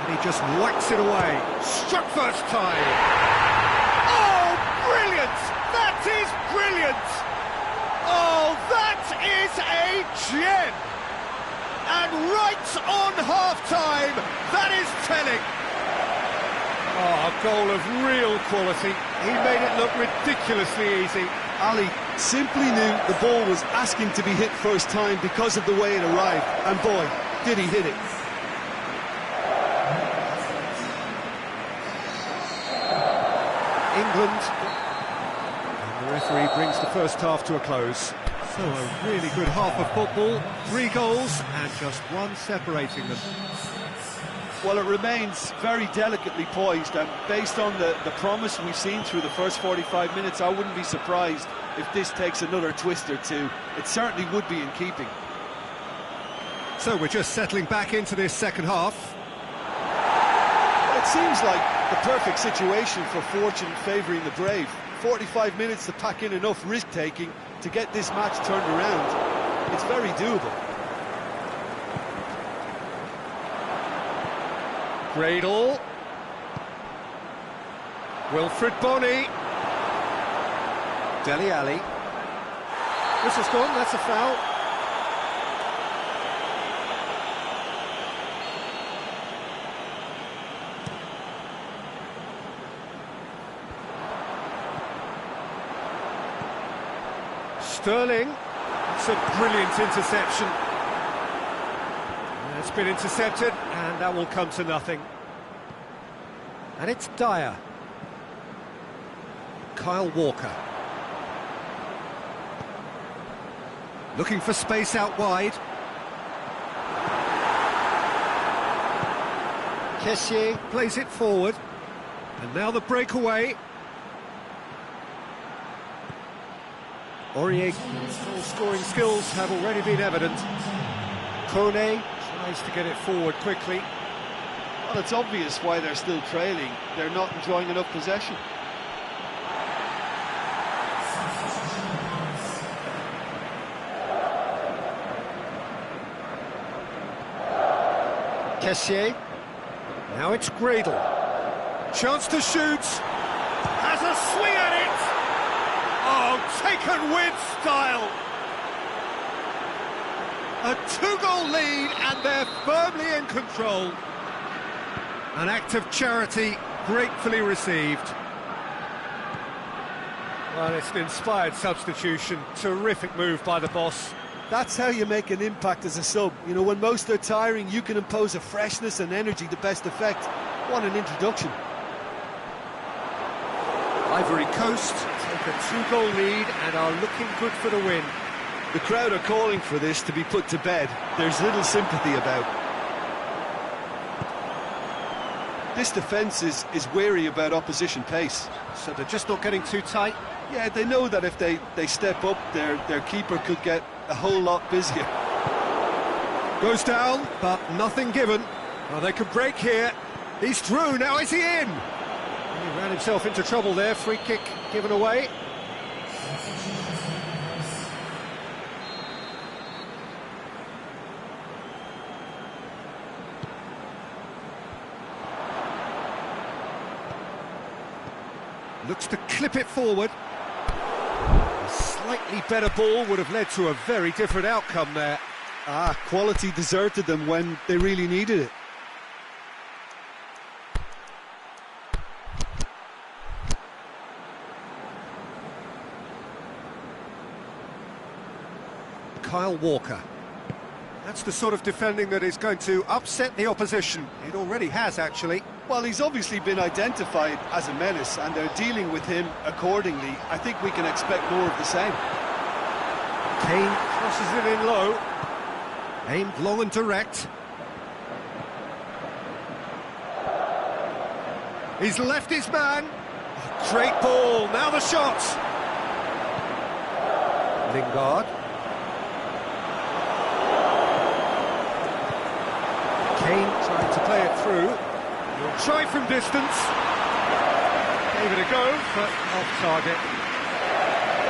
And he just whacks it away. Struck first time. Oh, brilliant! That is brilliant! Oh, that is a gem! And right on half-time, that is telling. Oh, a goal of real quality. He made it look ridiculously easy. Ali simply knew the ball was asking to be hit first time because of the way it arrived. And boy, did he hit it. England. And the referee brings the first half to a close. So a really good half of football, 3 goals and just one separating them. Well, it remains very delicately poised, and based on the promise we've seen through the first 45 minutes, I wouldn't be surprised if this takes another twist or two. It certainly would be in keeping. So we're just settling back into this second half. Well, it seems like the perfect situation for fortune favouring the brave. 45 minutes to pack in enough risk-taking to get this match turned around. It's very doable. Gradle. Wilfred Bonny. Dele Alli. Whistle's gone, that's a foul. Sterling. It's a brilliant interception. It's been intercepted, and that will come to nothing. And it's Dyer. Kyle Walker. Looking for space out wide. Kessié plays it forward. And now the breakaway. Aurier's goal-scoring skills have already been evident. Kone tries to get it forward quickly. Well, it's obvious why they're still trailing. They're not enjoying enough possession. Kessié. Now it's Gradle. Chance to shoot. Has a swing at it. Oh, taken with style. A 2-goal lead, and they're firmly in control. An act of charity gratefully received. Well, it's an inspired substitution. Terrific move by the boss. That's how you make an impact as a sub. You know, when most are tiring, you can impose a freshness and energy to best effect. What an introduction. Ivory Coast take a 2-goal lead and are looking good for the win. The crowd are calling for this to be put to bed. There's little sympathy about. This defence is wary about opposition pace. So they're just not getting too tight? Yeah, they know that if they step up, their keeper could get a whole lot busier. Goes down, but nothing given. Well, they could break here. He's through, now is he in? He ran himself into trouble there, free kick given away. Looks to clip it forward. A slightly better ball would have led to a very different outcome there. Quality deserted them when they really needed it. Kyle Walker. That's the sort of defending that is going to upset the opposition. It already has, actually. Well, he's obviously been identified as a menace, and they're dealing with him accordingly. I think we can expect more of the same. Kane crosses it in low. Aimed long and direct. He's left his man. Great ball, now the shot. Lingard. Kane trying to play it through. He'll try from distance. Gave it a go, but off target.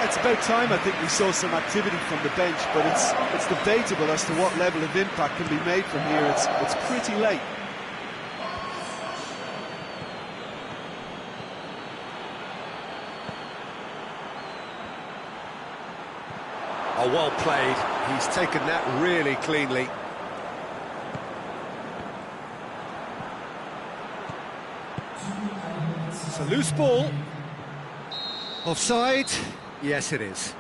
It's about time, I think, we saw some activity from the bench, but it's debatable as to what level of impact can be made from here. It's pretty late. Oh, well played. He's taken that really cleanly. It's a loose ball. Offside? Yes, it is.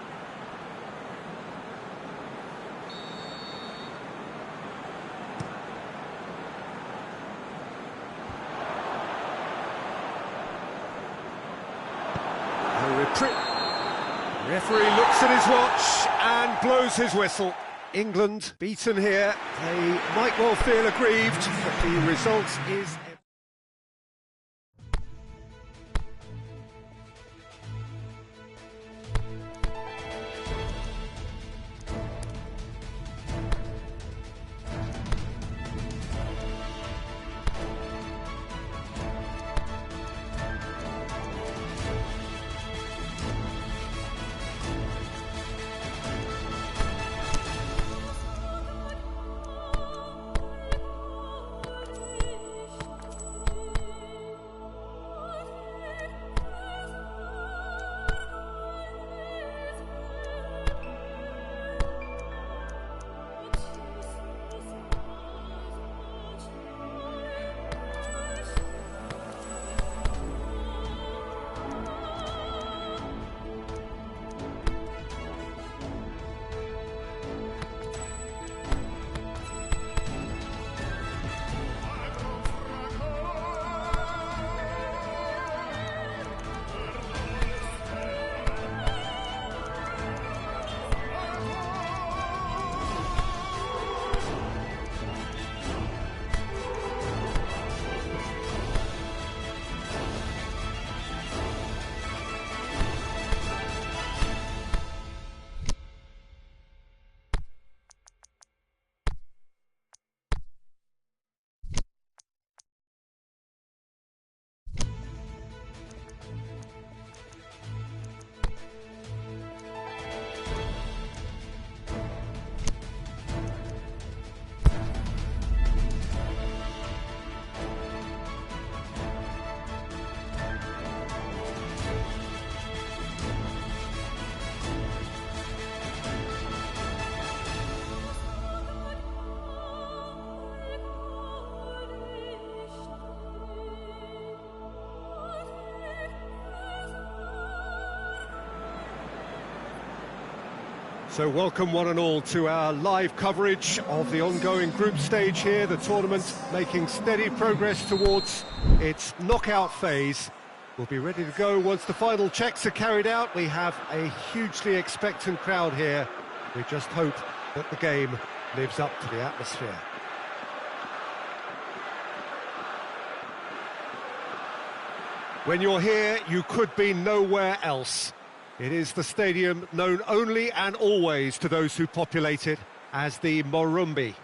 Referee looks at his watch and blows his whistle. England beaten here. They might well feel aggrieved, but the result is... So welcome one and all to our live coverage of the ongoing group stage here, the tournament making steady progress towards its knockout phase. We'll be ready to go once the final checks are carried out. We have a hugely expectant crowd here. We just hope that the game lives up to the atmosphere. When you're here, you could be nowhere else. It is the stadium known only and always to those who populate it as the Morumbi.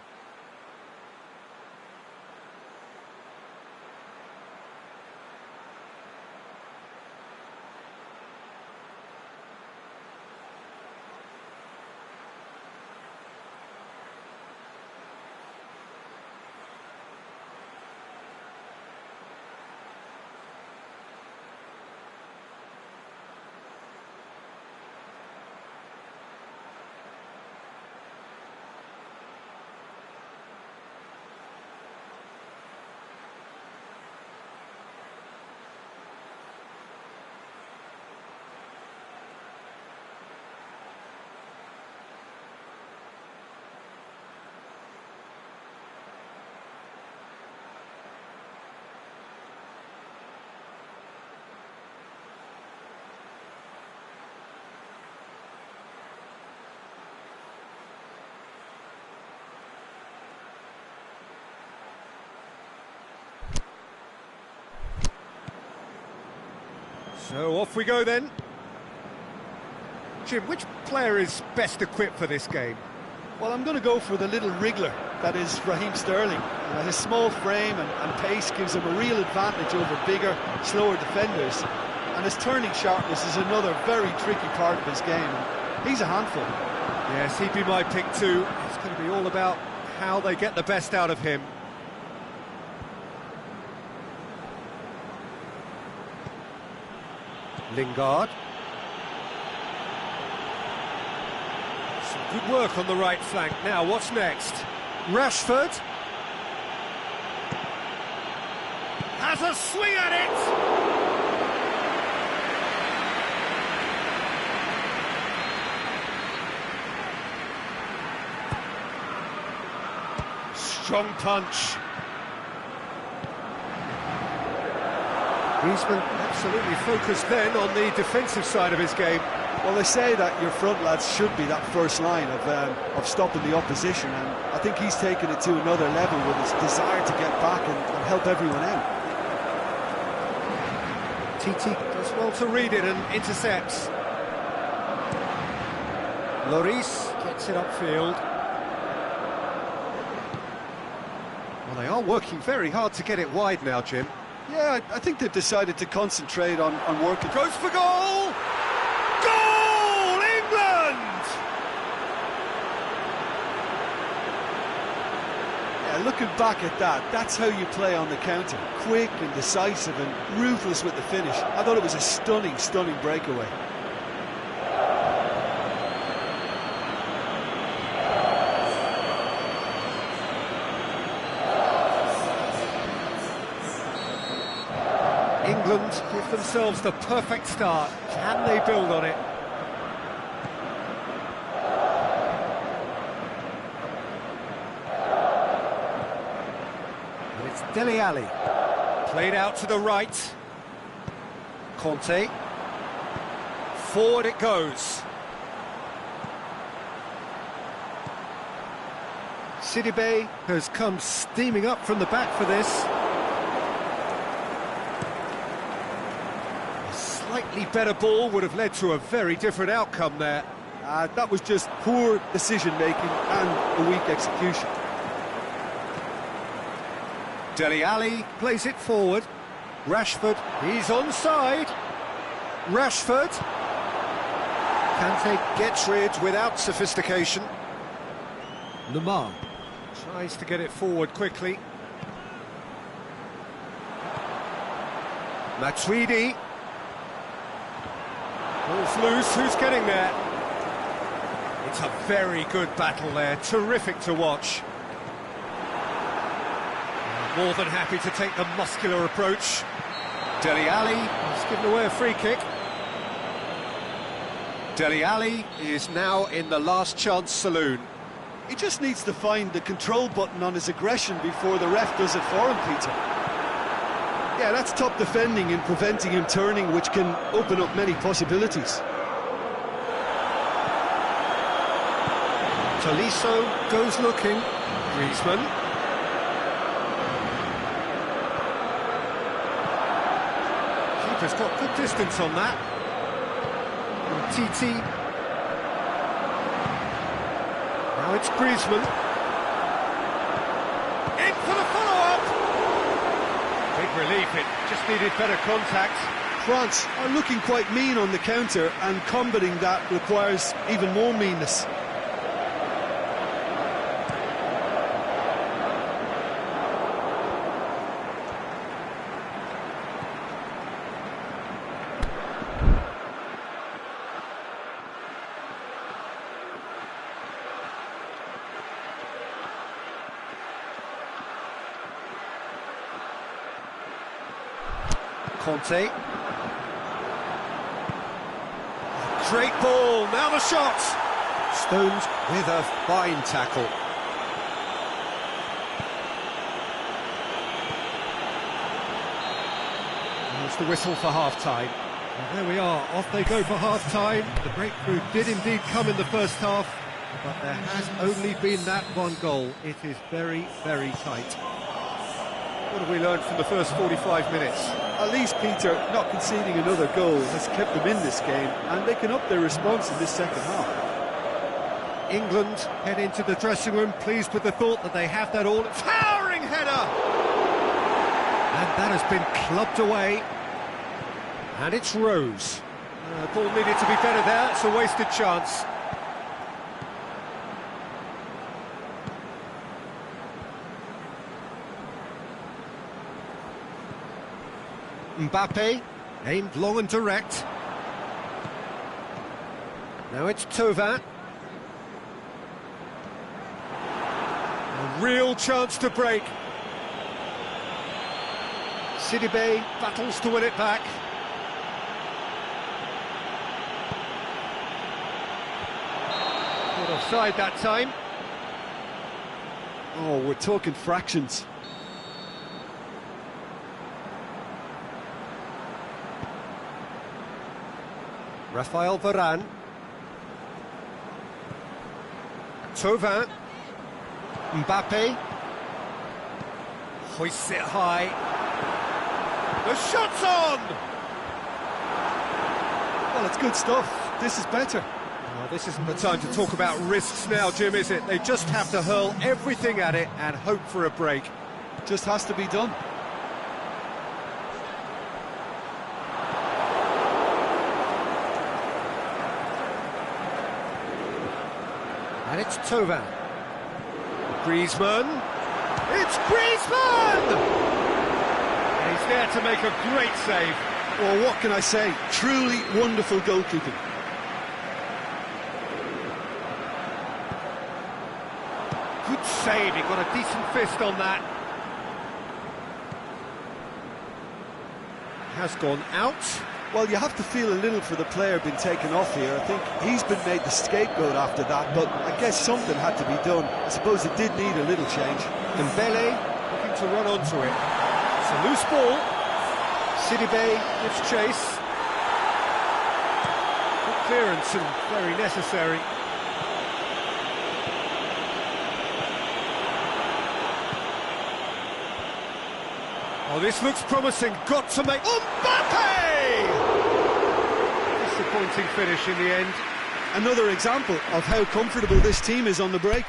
So off we go then. Jim, which player is best equipped for this game? Well, I'm going to go for the little wriggler that is Raheem Sterling. His small frame and pace gives him a real advantage over bigger, slower defenders. And his turning sharpness is another very tricky part of his game. He's a handful. Yes, he'd be my pick too. It's going to be all about how they get the best out of him. Lingard. Some good work on the right flank. Now, what's next? Rashford. Has a swing at it! Strong punch. Griezmann absolutely focused then on the defensive side of his game. Well, they say that your front lads should be that first line of stopping the opposition, and I think he's taken it to another level with his desire to get back and help everyone out. TT does well to read it and intercepts. Lloris gets it upfield. Well, they are working very hard to get it wide now, Jim. Yeah, I think they've decided to concentrate on working. Goes for goal! Goal! England! Yeah, looking back at that, that's how you play on the counter. Quick and decisive and ruthless with the finish. I thought it was a stunning, stunning breakaway. England give themselves the perfect start. Can they build on it? And it's Dele Alli. Played out to the right. Conte. Forward it goes. Sidibe has come steaming up from the back for this. Slightly better ball would have led to a very different outcome there. That was just poor decision-making and a weak execution. Dele Alli plays it forward. Rashford, he's onside. Rashford. Kante gets rid without sophistication. Lemar tries to get it forward quickly. Matuidi. Ball's loose, who's getting there? It's a very good battle there, terrific to watch. More than happy to take the muscular approach. Dele Alli has given away a free kick. Dele Alli is now in the last chance saloon. He just needs to find the control button on his aggression before the ref does it for him, Peter. Yeah, that's top defending and preventing him turning, which can open up many possibilities. Tolisso goes looking. Griezmann. Keeper's got good distance on that. And TT. Now it's Griezmann. In for the follow-up. Big relief, it just needed better contact. France are looking quite mean on the counter, and combating that requires even more meanness. Conte. Great ball, now the shot! Stones with a fine tackle. There's the whistle for half-time. And there we are, off they go for half-time. The breakthrough did indeed come in the first half, but there has only been that one goal. It is very, very tight. What have we learned from the first 45 minutes? At least, Peter, not conceding another goal has kept them in this game, and they can up their response in this second half. England head into the dressing room pleased with the thought that they have that all. Towering header! And that has been clubbed away. And it's Rose. Ball needed to be better there, it's a wasted chance. Mbappe, aimed long and direct. Now it's Thauvin. A real chance to break. Sidibe battles to win it back. Not offside that time. Oh, we're talking fractions. Rafael Varane. Thauvin. Mbappe. Hoists it high. The shot's on! Well, it's good stuff. This is better. Well, this isn't the time to talk about risks now, Jim, is it? They just have to hurl everything at it and hope for a break. Just has to be done. And it's Thauvin. Griezmann. It's Griezmann! And he's there to make a great save. Well, what can I say? Truly wonderful goalkeeping. Good save, he got a decent fist on that. Has gone out. Well, you have to feel a little for the player being taken off here. I think he's been made the scapegoat after that, but I guess something had to be done. I suppose it did need a little change. Dembele looking to run onto it. It's a loose ball. Sidibe gives chase. Good clearance and very necessary. Oh, this looks promising. Got to make... Mbappe! Disappointing finish in the end. Another example of how comfortable this team is on the break.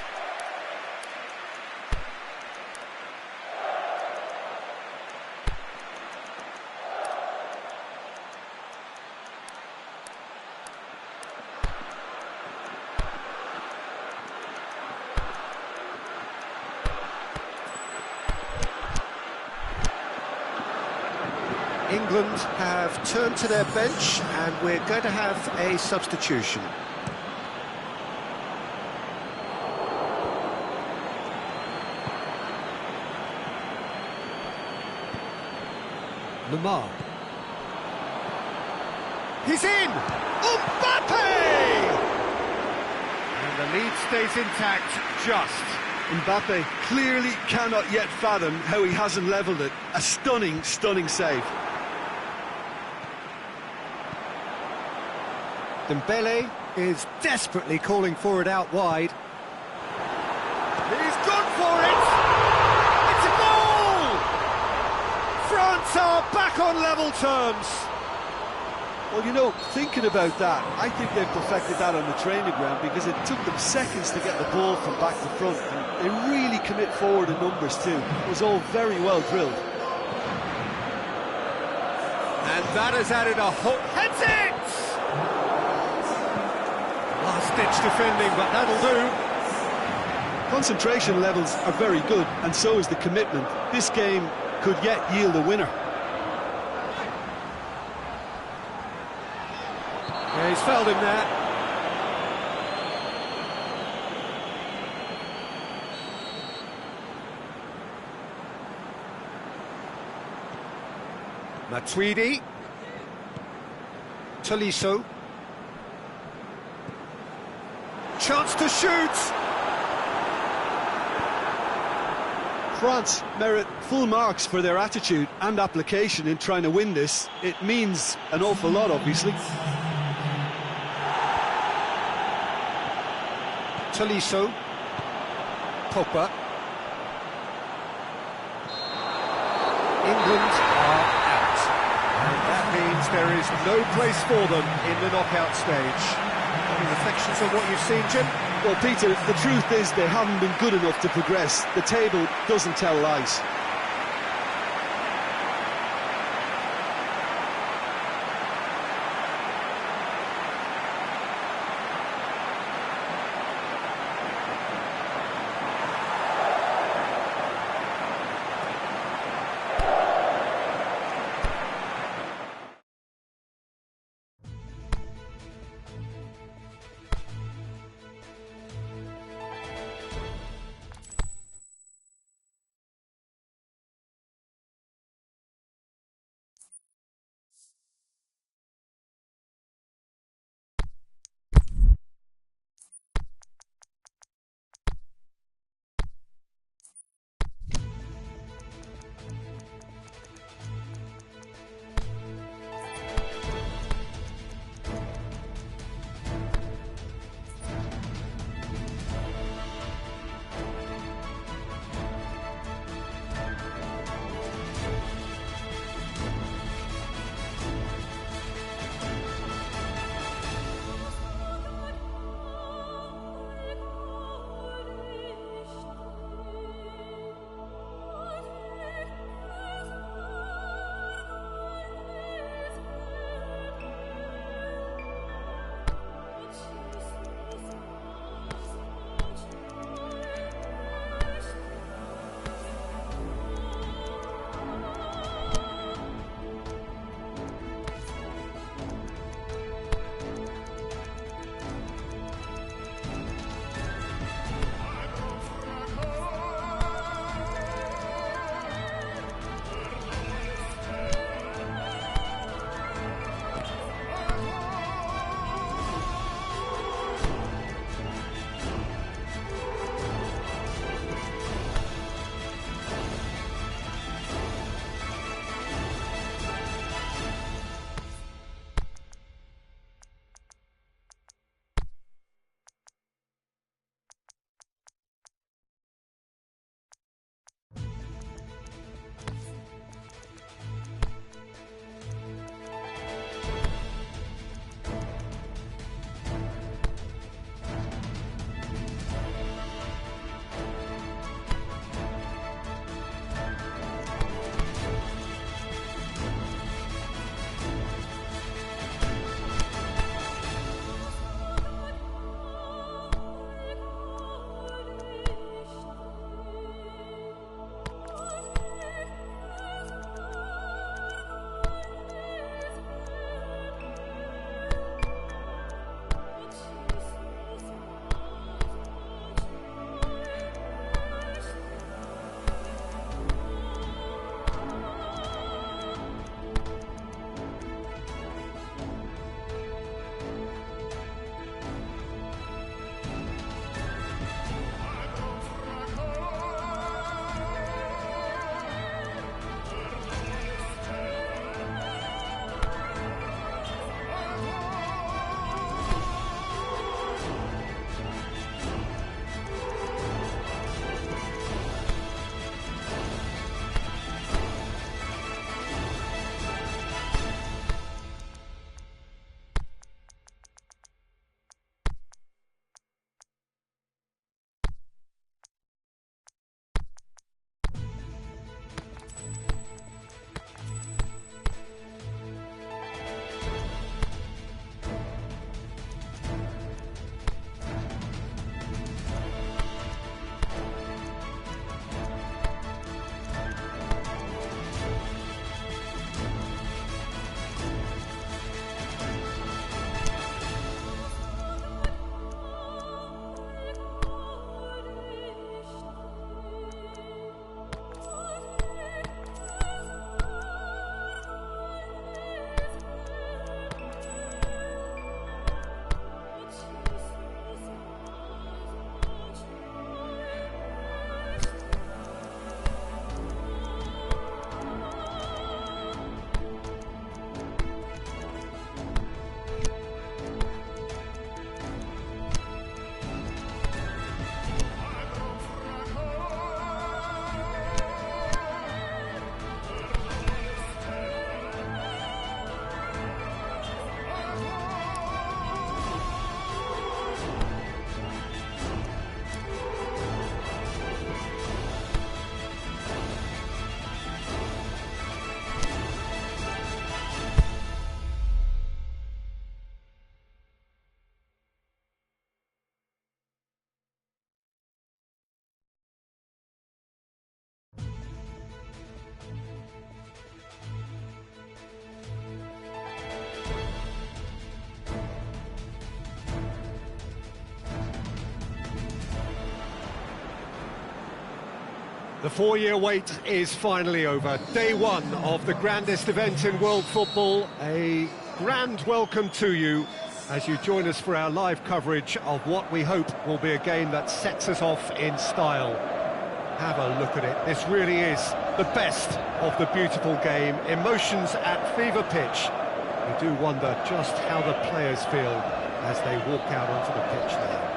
England have turned to their bench and we're going to have a substitution. Lamar. He's in! Mbappe! And the lead stays intact, just. Mbappe clearly cannot yet fathom how he hasn't levelled it. A stunning, stunning save. Dembele is desperately calling for it out wide. He's gone for it! It's a goal! France are back on level terms. Well, you know, thinking about that, I think they've perfected that on the training ground because it took them seconds to get the ball from back to front. And they really commit forward in numbers too. It was all very well drilled. And that has added a hook. Heads it! Last-ditch defending, but that'll do. Concentration levels are very good, and so is the commitment. This game could yet yield a winner. Yeah, he's fouled him there. Matuidi. Tolisso. Chance to shoot! France merit full marks for their attitude and application in trying to win this. It means an awful lot, obviously. Tolisso. Pogba. England are out. And that means there is no place for them in the knockout stage. Any reflections on what you've seen, Jim? Well, Peter, the truth is they haven't been good enough to progress. The table doesn't tell lies. The 4-year wait is finally over. Day one of the grandest event in world football. A grand welcome to you as you join us for our live coverage of what we hope will be a game that sets us off in style. Have a look at it. This really is the best of the beautiful game. Emotions at fever pitch. You do wonder just how the players feel as they walk out onto the pitch there.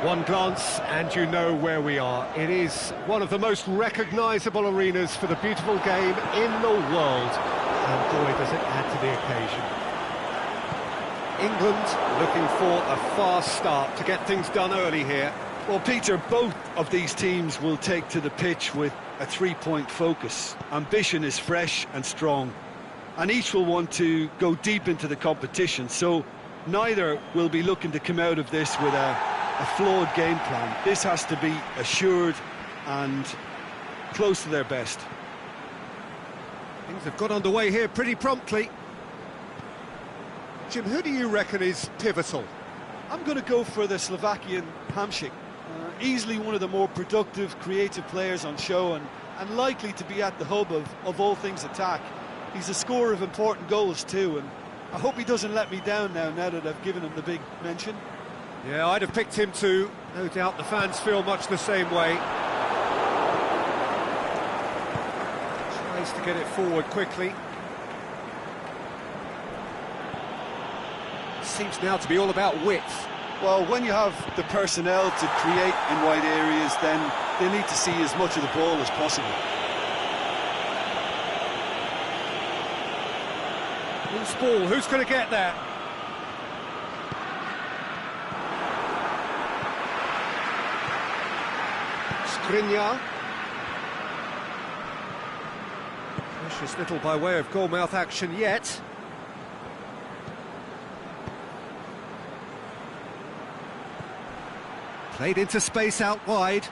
One glance and you know where we are. It is one of the most recognisable arenas for the beautiful game in the world. And boy, does it add to the occasion. England looking for a fast start to get things done early here. Well, Peter, both of these teams will take to the pitch with a three-point focus. Ambition is fresh and strong, and each will want to go deep into the competition, so neither will be looking to come out of this with a flawed game plan. This has to be assured and close to their best. Things have got underway here pretty promptly. Jim, who do you reckon is pivotal? I'm going to go for the Slovakian Hamšík. Easily one of the more productive, creative players on show and likely to be at the hub of all things attack. He's a scorer of important goals too, and I hope he doesn't let me down now that I've given him the big mention. Yeah, I'd have picked him too. No doubt the fans feel much the same way. Tries to get it forward quickly. Seems now to be all about width. Well, when you have the personnel to create in wide areas, then they need to see as much of the ball as possible. Loose ball, who's going to get that? Skriniar. Precious little by way of goalmouth action yet. Played into space out wide.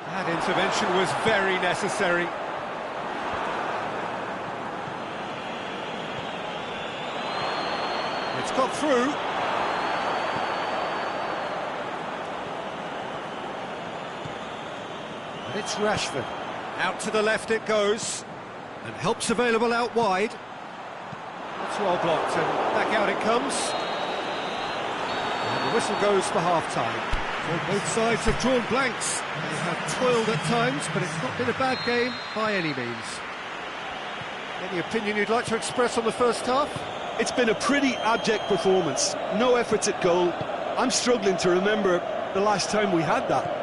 That intervention was very necessary. It's got through. And it's Rashford. Out to the left it goes. And help's available out wide. That's well blocked and back out it comes. The whistle goes for half-time. So both sides have drawn blanks. They have toiled at times, but it's not been a bad game by any means. Any opinion you'd like to express on the first half? It's been a pretty abject performance. No efforts at goal. I'm struggling to remember the last time we had that.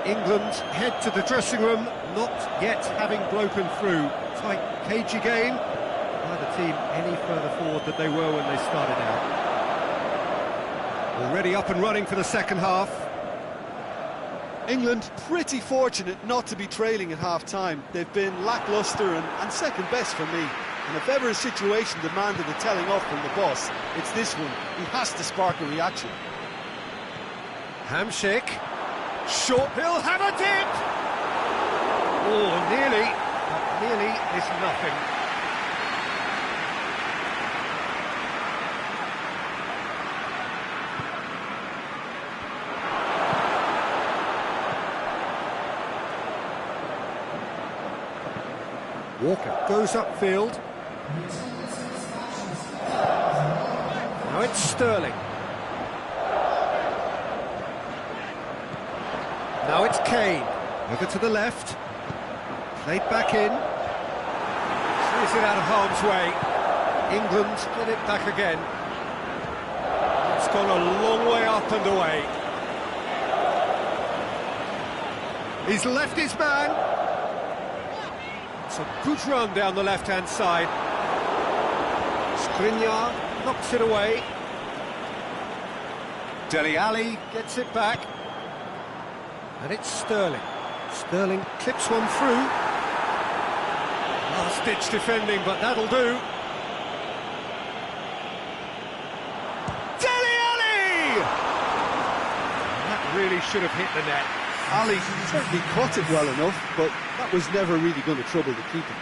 England head to the dressing room, not yet having broken through. Tight, cagey game. Neither team any further forward than they were when they started out. Already up and running for the second half. England pretty fortunate not to be trailing at half-time. They've been lacklustre and second best for me. And if ever a situation demanded a telling off from the boss, it's this one. He has to spark a reaction. Hamšík. Short, he'll have a dip! Oh, nearly, but nearly is nothing. Walker goes upfield. Now it's Sterling. Now it's Kane. Over to the left. Played back in. Clears it out of harm's way. England get it back again. It's gone a long way up and away. He's left his man. It's a good run down the left-hand side. Skriniar knocks it away. Dele Alli gets it back. And it's Sterling. Sterling clips one through. Last-ditch defending, but that'll do. Dele Alli! That really should have hit the net. Ali certainly caught it well enough, but that was never really going to trouble the keeper.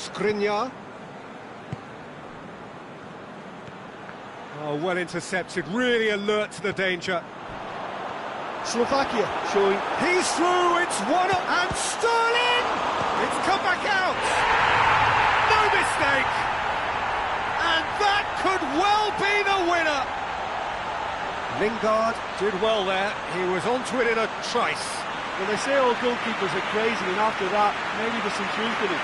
Skriniar. Oh, well intercepted, really alert to the danger. Slovakia showing... He's through, it's 1-0, and Sterling! It's come back out! No mistake! And that could well be the winner! Lingard did well there, he was onto it in a trice. Well, they say all goalkeepers are crazy, and after that, maybe there's some truth in it.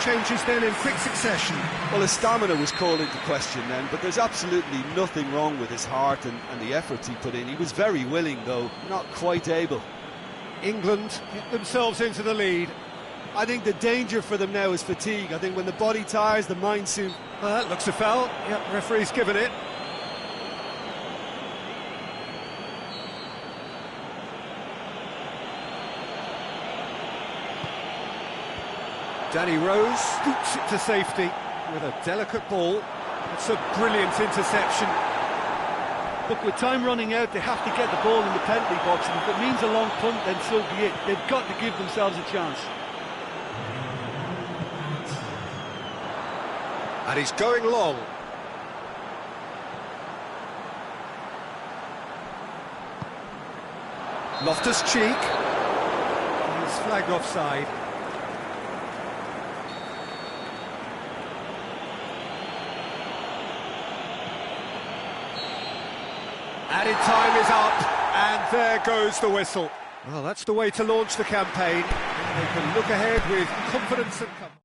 Changes then in quick succession. Well, his stamina was called into question then, but there's absolutely nothing wrong with his heart and the efforts he put in. He was very willing, though, not quite able. England get themselves into the lead. I think the danger for them now is fatigue. I think when the body tires, the mind soon... That looks a foul. Yep, referee's given it. Danny Rose scoops it to safety with a delicate ball. It's a brilliant interception. Look, with time running out, they have to get the ball in the penalty box, and if it means a long punt, then so be it. They've got to give themselves a chance. And he's going long. Loftus-Cheek. He's flagged offside. Added time is up, and there goes the whistle. Well, that's the way to launch the campaign. They can look ahead with confidence and comfort.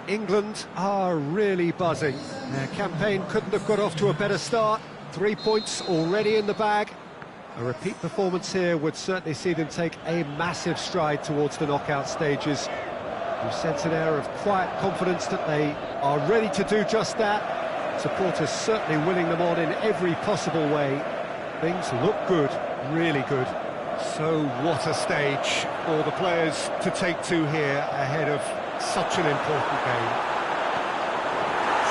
England are really buzzing. Their campaign couldn't have got off to a better start. 3 points already in the bag. A repeat performance here would certainly see them take a massive stride towards the knockout stages. You sense an air of quiet confidence that they are ready to do just that. Supporters certainly willing them on in every possible way. Things look good, really good. So what a stage for the players to take to here ahead of such an important game.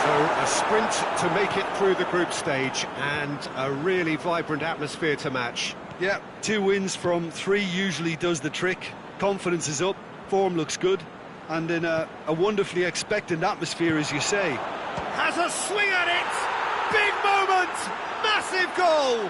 So a sprint to make it through the group stage and a really vibrant atmosphere to match. Yeah, 2 wins from 3 usually does the trick. Confidence is up, form looks good, and in a wonderfully expectant atmosphere, as you say. Has a swing at it! Big moment! Massive goal!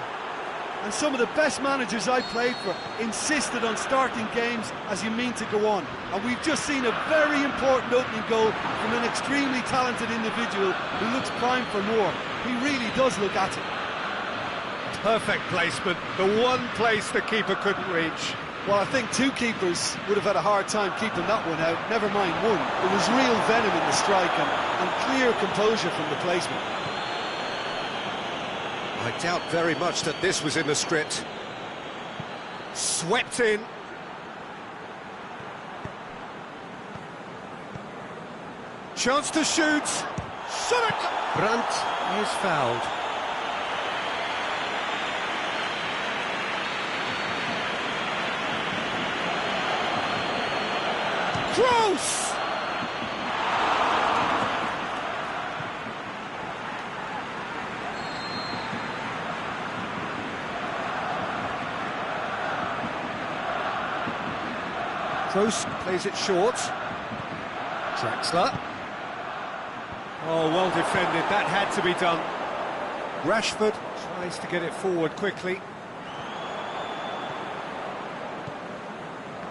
And some of the best managers I played for insisted on starting games as you mean to go on. And we've just seen a very important opening goal from an extremely talented individual who looks primed for more. He really does look at it. Perfect placement, the one place the keeper couldn't reach. Well, I think 2 keepers would have had a hard time keeping that one out, never mind 1. It was real venom in the strike and clear composure from the placement. I doubt very much that this was in the script. Swept in. Chance to shoot. Shot it! Brandt is fouled. Close! Close plays it short. Draxler. Oh, well defended. That had to be done. Rashford tries to get it forward quickly.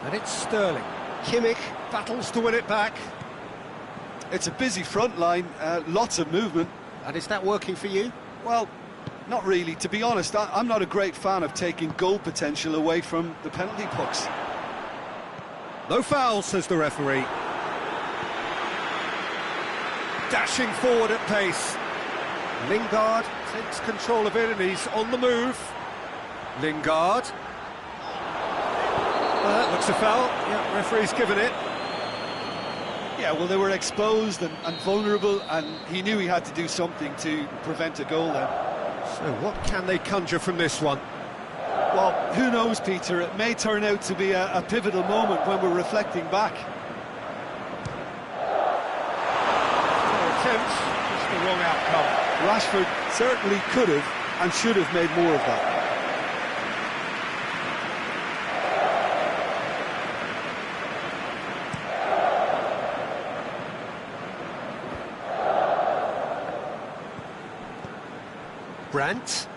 And it's Sterling. Kimmich battles to win it back. It's a busy front line, lots of movement. And is that working for you? Well, not really. To be honest, I'm not a great fan of taking goal potential away from the penalty pucks. No foul, says the referee. Dashing forward at pace. Lingard takes control of it and he's on the move. Lingard. That looks a foul. Yeah, referee's given it. Yeah, well, they were exposed and vulnerable, and he knew he had to do something to prevent a goal then. So what can they conjure from this one? Well, who knows, Peter? It may turn out to be a pivotal moment when we're reflecting back. Attempts, just the wrong outcome. Rashford certainly could have and should have made more of that. Brandt.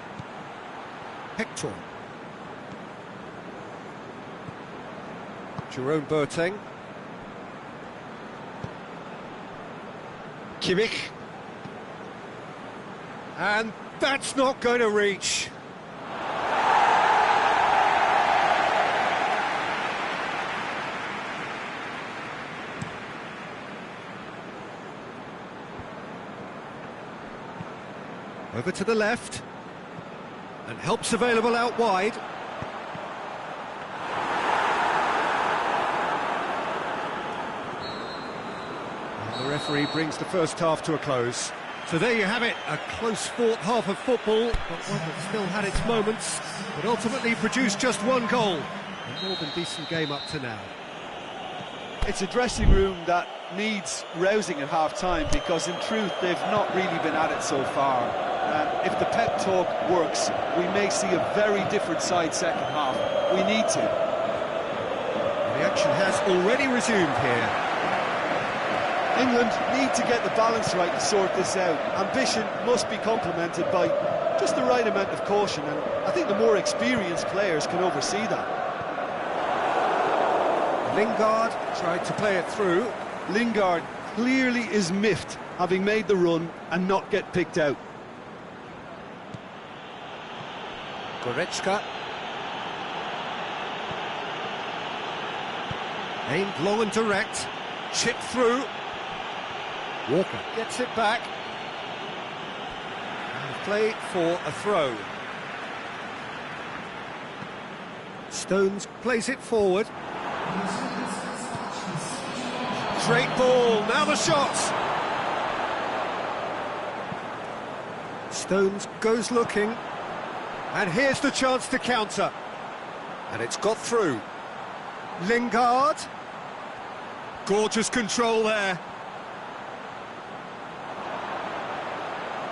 Hector. Jerome Boateng. Kimmich. And that's not going to reach. Over to the left. And help's available out wide. And the referee brings the first half to a close. So there you have it, a close-fought half of football, but one that still had its moments, but ultimately produced just one goal. A more than decent game up to now. It's a dressing room that needs rousing at half-time, because in truth they've not really been at it so far. If the pep talk works, we may see a very different side second half. We need to. The action has already resumed here. England need to get the balance right to sort this out. Ambition must be complemented by just the right amount of caution, and I think the more experienced players can oversee that. Lingard tried to play it through. Lingard clearly is miffed, having made the run and not get picked out. Goretzka. Aimed low and direct. Chipped through. Walker gets it back. And play for a throw. Stones plays it forward. Straight ball, now the shot! Stones goes looking. And here's the chance to counter. And it's got through. Lingard. Gorgeous control there.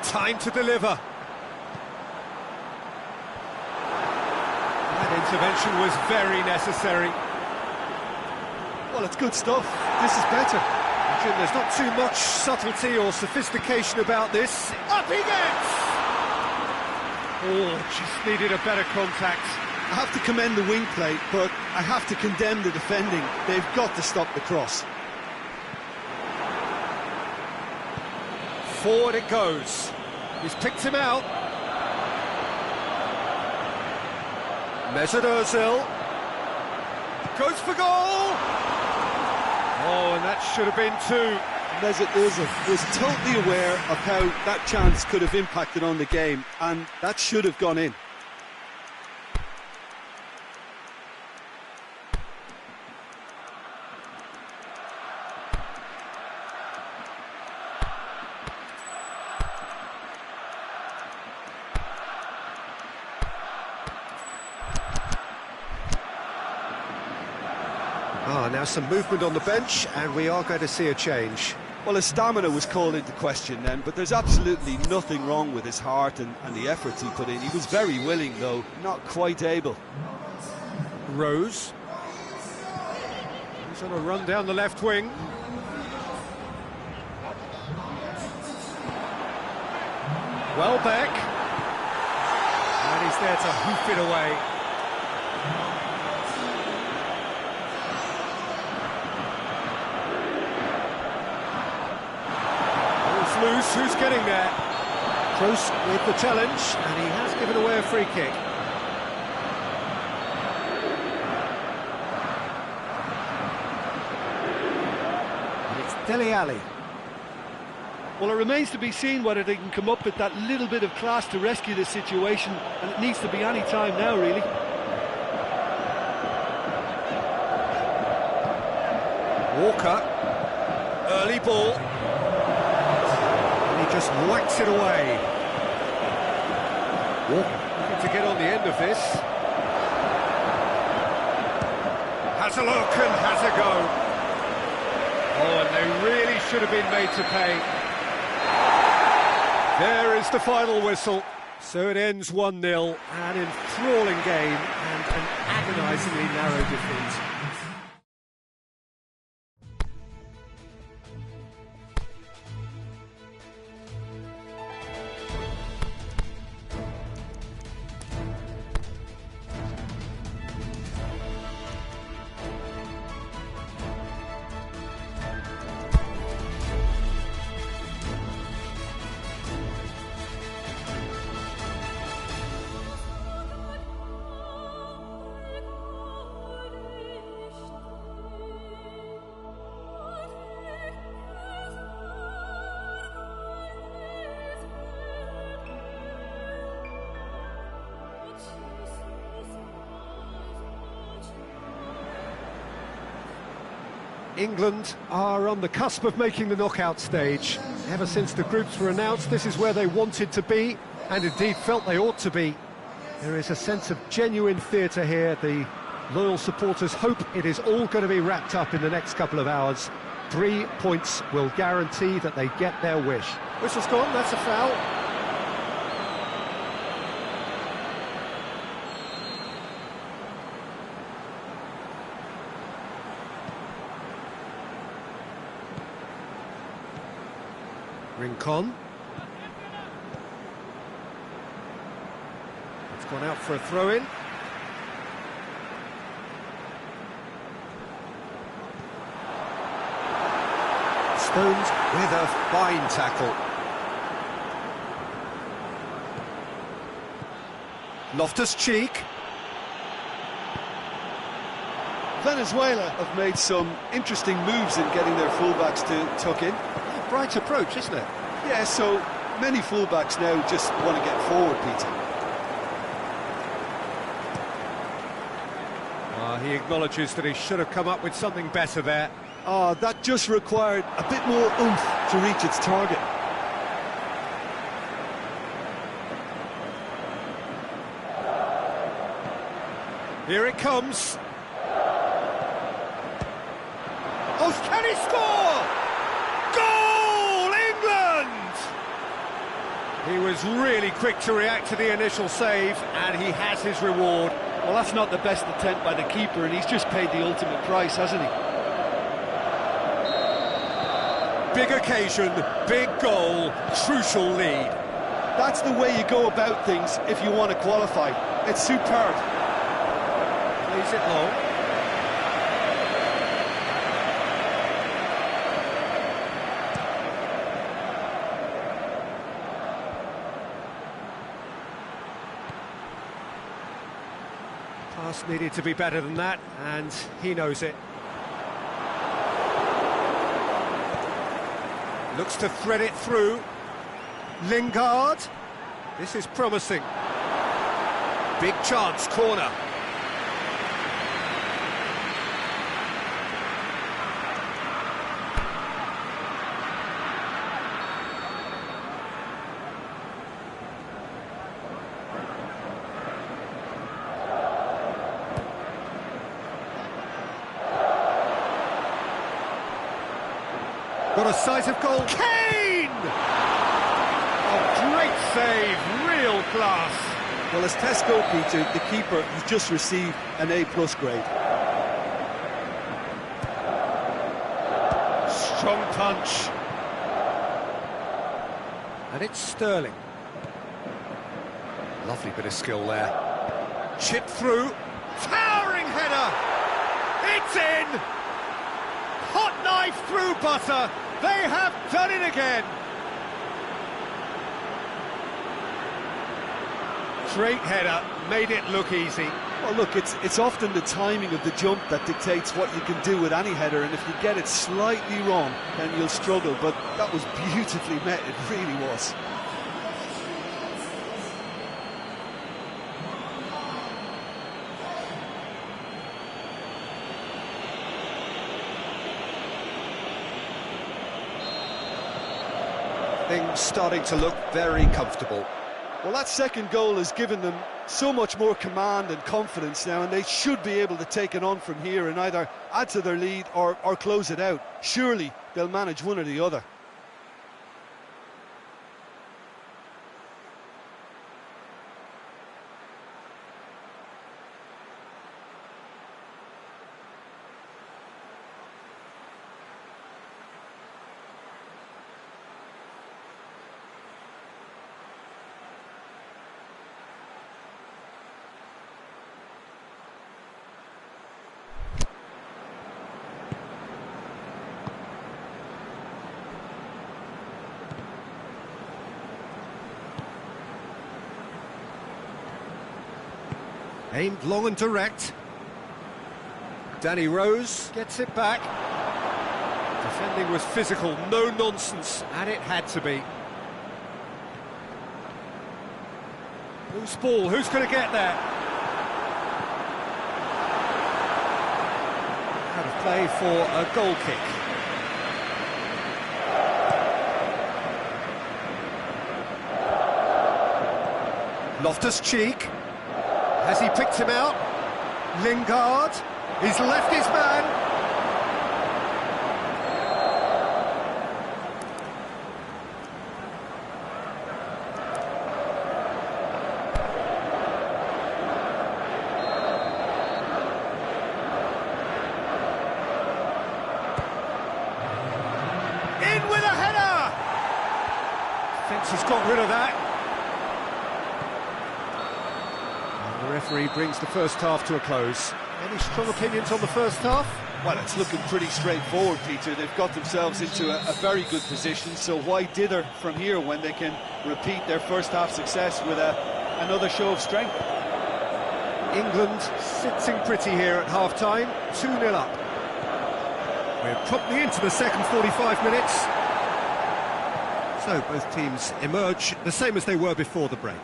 Time to deliver. That intervention was very necessary. Well, it's good stuff. This is better. Jim, there's not too much subtlety or sophistication about this. Up he gets! Oh, just needed a better contact. I have to commend the wing play, but I have to condemn the defending. They've got to stop the cross. Forward it goes. He's picked him out. Mesut Ozil. Goes for goal! Oh, and that should have been two. Mesut Ozil was totally aware of how that chance could have impacted on the game, and that should have gone in. Now some movement on the bench, and we are going to see a change. Well, his stamina was called into question then, but there's absolutely nothing wrong with his heart and the efforts he put in. He was very willing, though, not quite able. Rose. He's on a run down the left wing. Welbeck. And he's there to hoof it away. knows who's getting there. Kroos with the challenge, and he has given away a free kick. And it's Dele Alli. Well, it remains to be seen whether they can come up with that little bit of class to rescue this situation, and it needs to be any time now, really. Walker, early ball, and he just whacks it away. Walker looking to get on the end of this. Has a look and has a go. Oh, and they really should have been made to pay. There is the final whistle. So it ends 1-0, an enthralling game and an agonisingly narrow defeat. England are on the cusp of making the knockout stage. Ever since the groups were announced, this is where they wanted to be, and indeed felt they ought to be. There is a sense of genuine theatre here. The loyal supporters hope it is all going to be wrapped up in the next couple of hours. 3 points will guarantee that they get their wish. Whistle's gone, that's a foul. Rincon. It's gone out for a throw-in. Stones with a fine tackle. Loftus-Cheek. Venezuela have made some interesting moves in getting their fullbacks to tuck in. Bright approach, isn't it? Yeah, so many fullbacks now just want to get forward, Peter. He acknowledges that he should have come up with something better there. That just required a bit more oomph to reach its target. Here it comes. Oh, can he score? Goal, England! He was really quick to react to the initial save, and he has his reward. Well, that's not the best attempt by the keeper, and he's just paid the ultimate price, hasn't he? Big occasion, big goal, crucial lead. That's the way you go about things if you want to qualify. It's superb. Plays it long. Pass needed to be better than that, and he knows it. Looks to thread it through. Lingard. This is promising. Big chance, corner. Got a sight of goal. Kane! Oh, great save, real class. Well, as tests go, Peter, the keeper has just received an A+ grade. Strong punch. And it's Sterling. Lovely bit of skill there. Chip through. Towering header. It's in. Hot knife through butter. They have done it again. Straight header, made it look easy. Well, look, it's often the timing of the jump that dictates what you can do with any header, and if you get it slightly wrong, then you'll struggle, but that was beautifully met, it really was. Things starting to look very comfortable. Well, that second goal has given them so much more command and confidence now, and they should be able to take it on from here and either add to their lead or close it out. Surely they'll manage one or the other. Aimed long and direct. Danny Rose gets it back. Defending was physical, no nonsense, and it had to be. Loose ball, who's going to get there? Out of play for a goal kick. Loftus-Cheek. Has he picked him out? Lingard. He's left his man. In with a header! Fence has got rid of that. The referee brings the first half to a close. Any strong opinions on the first half? Well, it's looking pretty straightforward, Peter. They've got themselves into a very good position, so why dither from here when they can repeat their first half success with another show of strength? England sitting pretty here at half-time, 2-0 up. We're promptly into the second 45 minutes. So both teams emerge the same as they were before the break.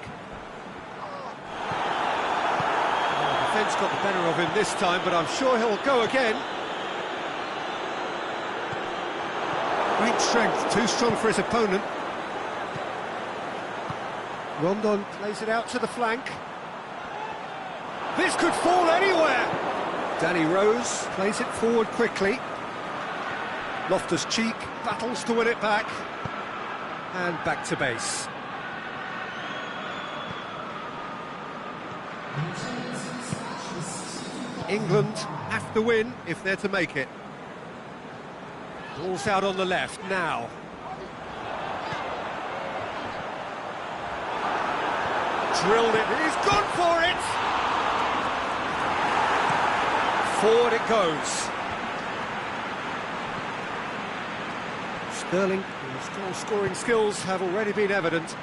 Defence got the better of him this time, but I'm sure he'll go again. Great strength, too strong for his opponent. Rondon plays it out to the flank. This could fall anywhere! Danny Rose plays it forward quickly. Loftus-Cheek battles to win it back. And back to base. England have to win if they're to make it. Ball's out on the left now. Drilled it, he's gone for it! Forward it goes. Sterling, whose goal-scoring skills have already been evident.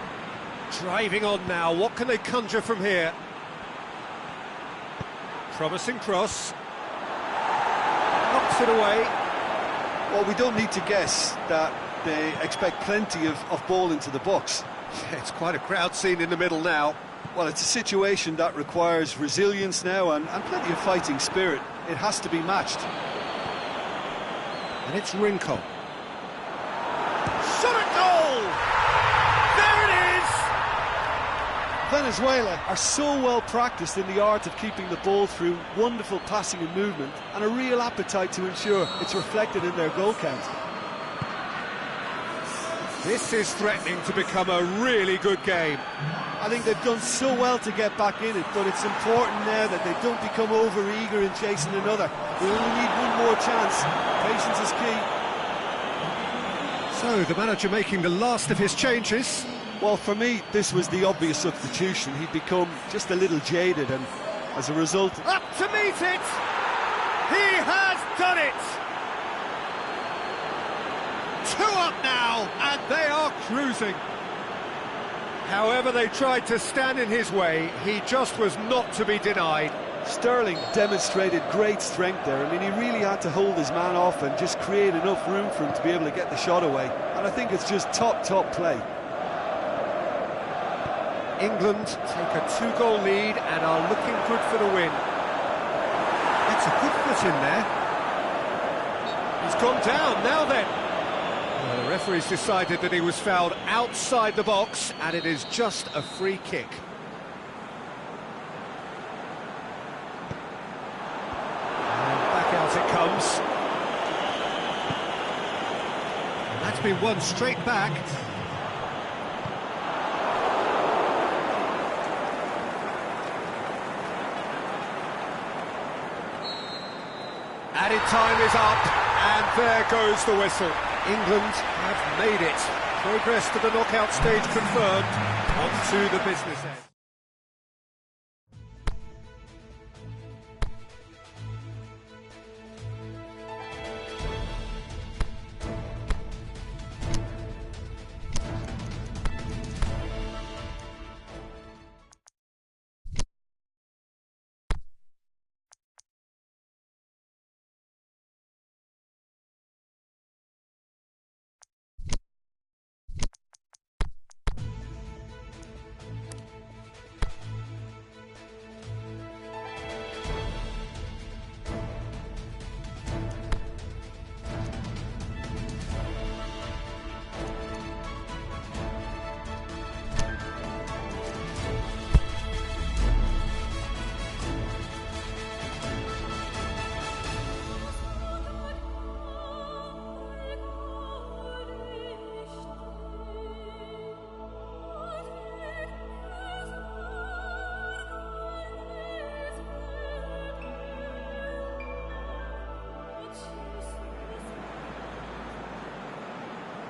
Driving on now, what can they conjure from here? Promising cross. Knocks it away. Well, we don't need to guess that they expect plenty of ball into the box. It's quite a crowd scene in the middle now. Well, it's a situation that requires resilience now and plenty of fighting spirit. It has to be matched. And it's Rincon. Shot at goal! There it is! Venezuela are so well practiced in the art of keeping the ball through wonderful passing and movement, and a real appetite to ensure it's reflected in their goal count. This is threatening to become a really good game. I think they've done so well to get back in it, but it's important now that they don't become over-eager in chasing another. They only need one more chance. Patience is key. So, the manager making the last of his changes. Well, for me, this was the obvious substitution. He'd become just a little jaded, and as a result... Up to meet it! He has done it! 2 up now, and they are cruising. However they tried to stand in his way, he just was not to be denied. Sterling demonstrated great strength there. I mean, he really had to hold his man off and just create enough room for him to be able to get the shot away. And I think it's just top play. England take a 2-goal lead and are looking good for the win. It's a good foot in there. He's gone down, now then. Well, the referee's decided that he was fouled outside the box, and it is just a free kick. And back out it comes. And that's been won straight back. Added time is up, and there goes the whistle. England have made it. Progress to the knockout stage confirmed. On to the business end.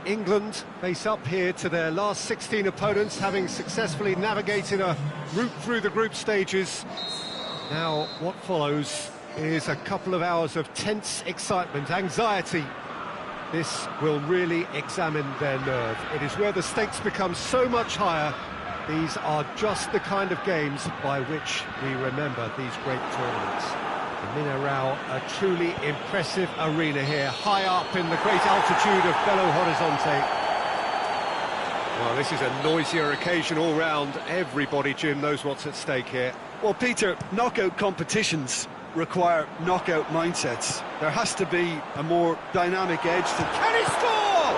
England face up here to their last 16 opponents, having successfully navigated a route through the group stages. Now, what follows is a couple of hours of tense excitement, anxiety. This will really examine their nerve. It is where the stakes become so much higher. These are just the kind of games by which we remember these great tournaments. The Mineirão, a truly impressive arena here, high up in the great altitude of Belo Horizonte. Well, this is a noisier occasion all round. Everybody, Jim, knows what's at stake here. Well, Peter, knockout competitions require knockout mindsets. There has to be a more dynamic edge to... Can he score?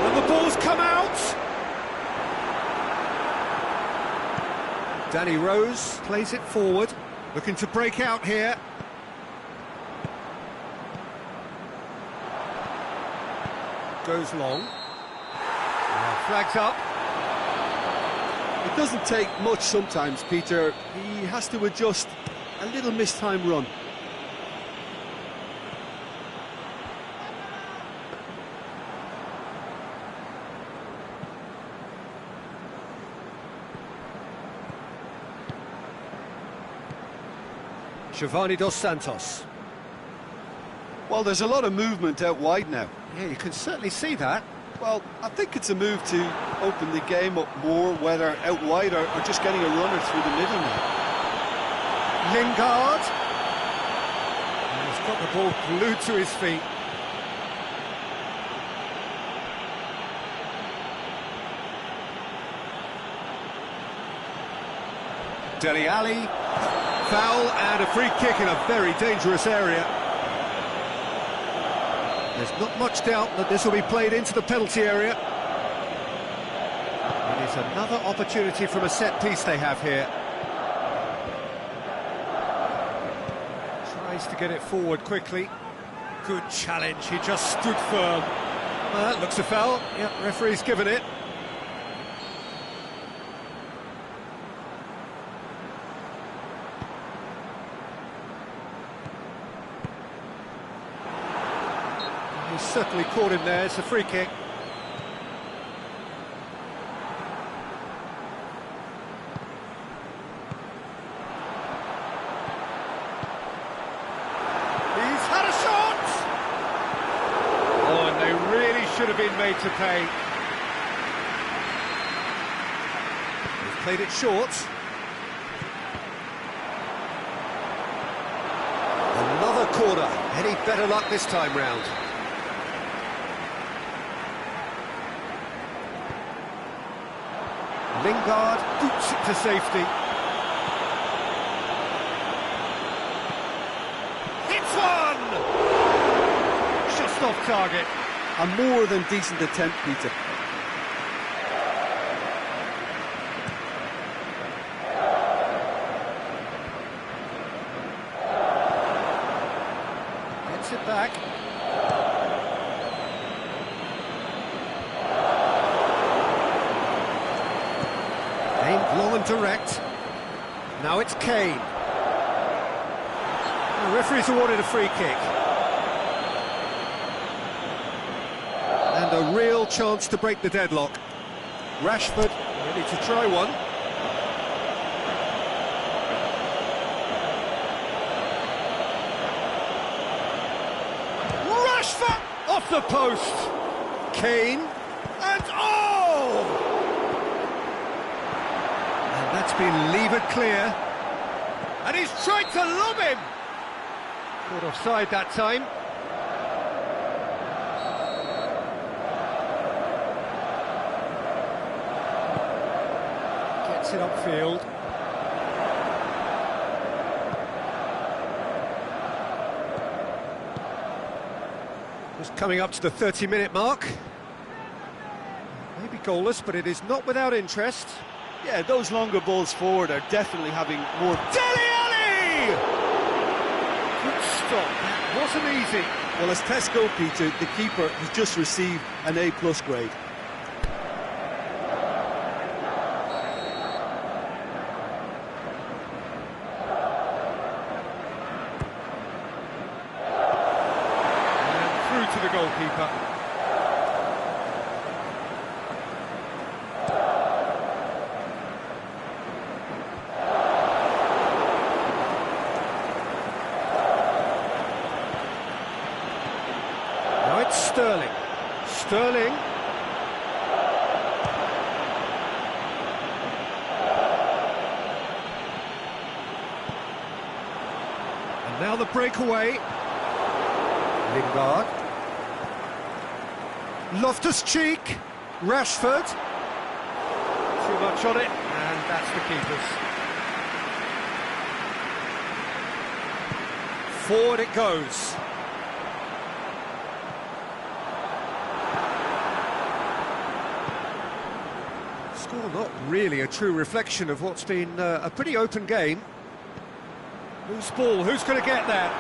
And the ball's come out! Danny Rose plays it forward, looking to break out here. Goes long. Flags up. It doesn't take much sometimes, Peter. He has to adjust a little mistime run. Giovanni Dos Santos. Well, there's a lot of movement out wide now. Yeah, you can certainly see that. Well, I think it's a move to open the game up more, whether out wide or just getting a runner through the middle now. Lingard. And he's got the ball glued to his feet. Dele Alli. Foul and a free kick in a very dangerous area. There's not much doubt that this will be played into the penalty area. It is another opportunity from a set piece they have here. Tries to get it forward quickly. Good challenge, he just stood firm. Well, that looks a foul. Yep, referee's given it. He's certainly caught him there, it's a free kick. He's had a shot! Oh, and they really should have been made to pay. played it short. Another corner. Any better luck this time round? Lingard boots it to safety. Hits one! Just off target. A more than decent attempt, Peter. Gets it back. Aimed long and direct. Now it's Kane. The referee's awarded a free kick. And a real chance to break the deadlock. Rashford ready to try one. Rashford off the post. Kane and oh! And that's been levered clear. And he's tried to lob him. Caught offside that time. Gets it upfield. Just coming up to the 30-minute mark. Maybe goalless, but it is not without interest. Yeah, those longer balls forward are definitely having more... Dele Alli! Good stop, that wasn't easy. Well, as tests go, Peter, the keeper has just received an A+ grade. And through to the goalkeeper. Sterling. Sterling. And now the breakaway. Lingard. Loftus-Cheek. Rashford. Too much on it, and that's the keeper's. Forward it goes. Score not really a true reflection of what's been a pretty open game. Loose ball, who's going to get there?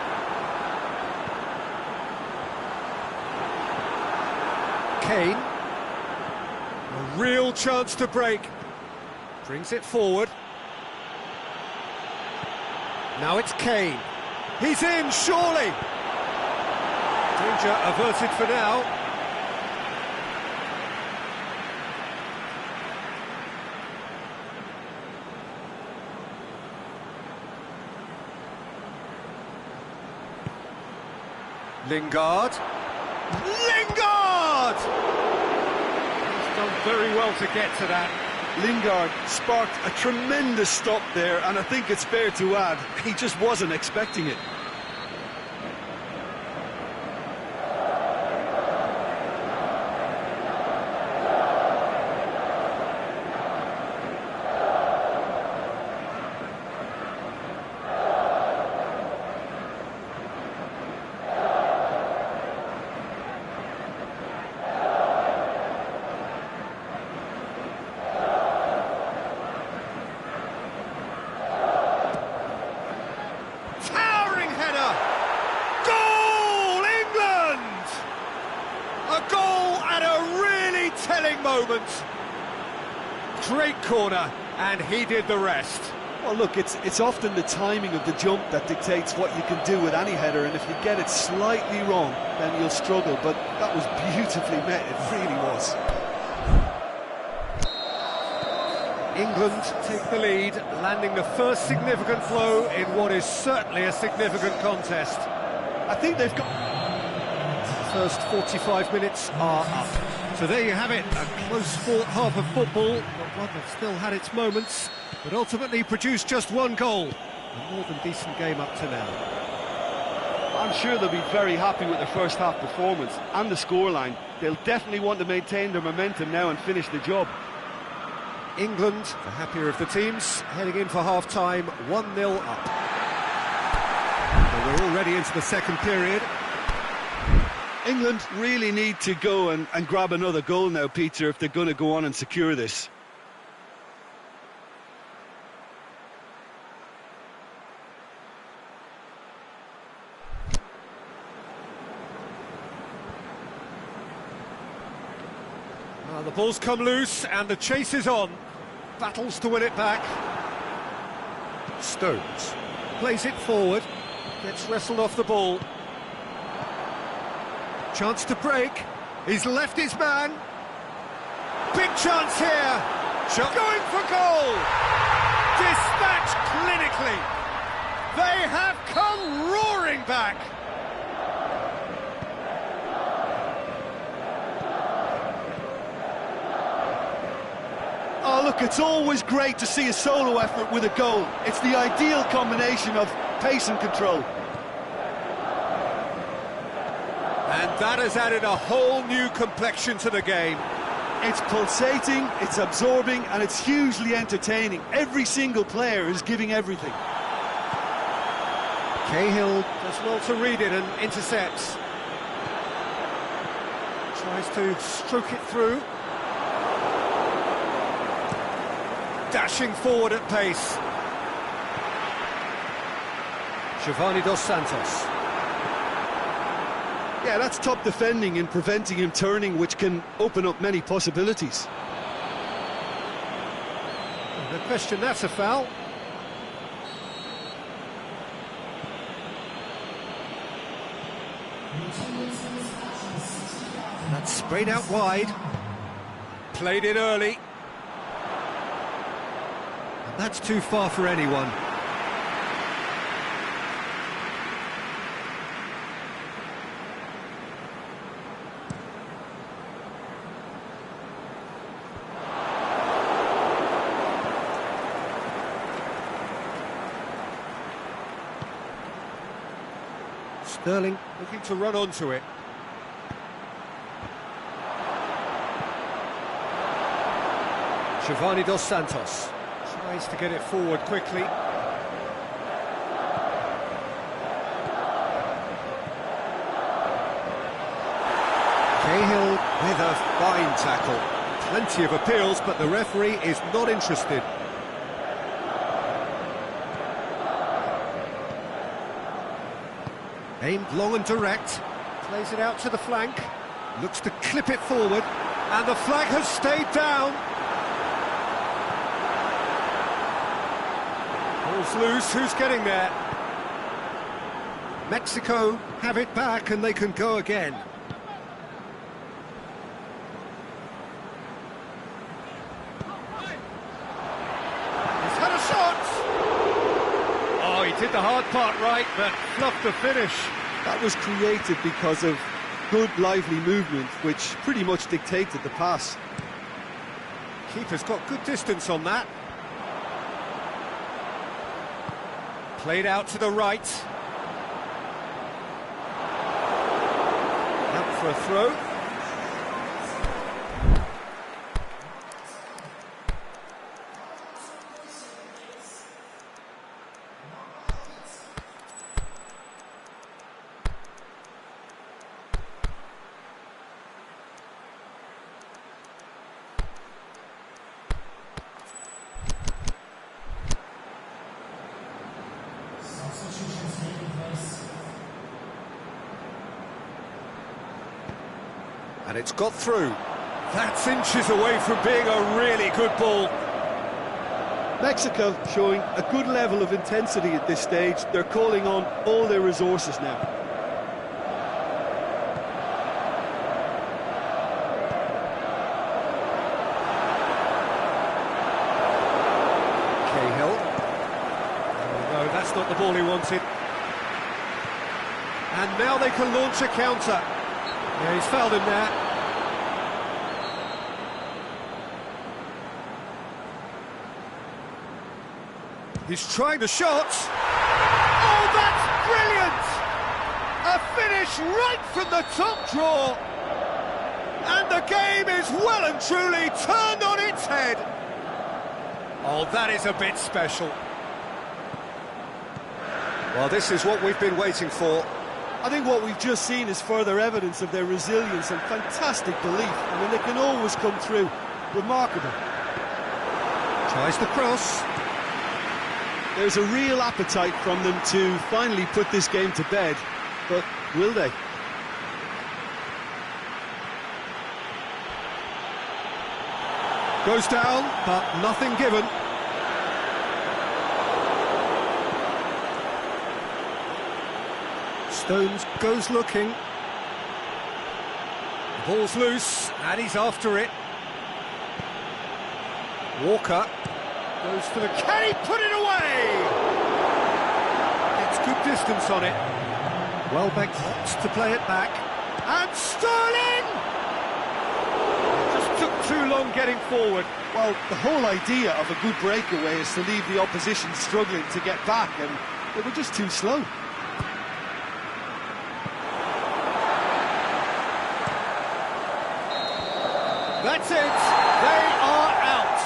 Kane. A real chance to break. Brings it forward. Now it's Kane. He's in, surely! Danger averted for now. Lingard. Lingard! He's done very well to get to that. Lingard sparked a tremendous stop there, and I think it's fair to add, he just wasn't expecting it. Moment. Great corner, and he did the rest. Well, look, it's often the timing of the jump that dictates what you can do with any header, and if you get it slightly wrong, then you'll struggle, but that was beautifully met, it really was. England take the lead, landing the first significant blow in what is certainly a significant contest. I think they've got... The first 45 minutes are up. So there you have it, a close-fought half of football, but one that still had its moments, but ultimately produced just one goal. A more than decent game up to now. I'm sure they'll be very happy with their first half performance and the scoreline. They'll definitely want to maintain their momentum now and finish the job. England, the happier of the teams, heading in for half-time, 1-0 up. And we're already into the second period. England really need to go and grab another goal now, Peter, if they're going to go on and secure this. The ball's come loose and the chase is on. Battles to win it back. Stones plays it forward, gets wrestled off the ball. Chance to break. He's left his man. Big chance here. Shot. Going for goal. Dispatched clinically. They have come roaring back. Oh, look, it's always great to see a solo effort with a goal. It's the ideal combination of pace and control. And that has added a whole new complexion to the game. It's pulsating, it's absorbing, and it's hugely entertaining. Every single player is giving everything. Cahill does well to read it and intercepts. Tries to stroke it through. Dashing forward at pace. Giovanni Dos Santos. Yeah, that's top defending and preventing him turning, which can open up many possibilities. No question, that's a foul. That's sprayed out wide. Played it early. And that's too far for anyone. Sterling looking to run onto it. Giovanni Dos Santos tries to get it forward quickly. Cahill with a fine tackle. Plenty of appeals, but the referee is not interested. Aimed long and direct, plays it out to the flank, looks to clip it forward, and the flag has stayed down. Ball's loose, who's getting there? Mexico have it back and they can go again. He's had a shot! Oh, he did the hard part right, but fluffed the finish. That was created because of good, lively movement, which pretty much dictated the pass. Keeper's got good distance on that. Played out to the right. Out for a throw. And it's got through. That's inches away from being a really good ball. Mexico showing a good level of intensity at this stage. They're calling on all their resources now. Cahill. Oh, no, that's not the ball he wanted. And now they can launch a counter. Yeah, he's fouled him there. He's trying the shot. Oh, that's brilliant! A finish right from the top draw. And the game is well and truly turned on its head. Oh, that is a bit special. Well, this is what we've been waiting for. I think what we've just seen is further evidence of their resilience and fantastic belief. I mean, they can always come through. Remarkable. Tries the cross. There's a real appetite from them to finally put this game to bed, but will they? Goes down, but nothing given. Stones goes looking. The ball's loose, and he's after it. Walker goes for the... Can he put it away? Gets good distance on it. Welbeck wants to play it back. And Sterling! Just took too long getting forward. Well, the whole idea of a good breakaway is to leave the opposition struggling to get back, and they were just too slow. That's it! They are out!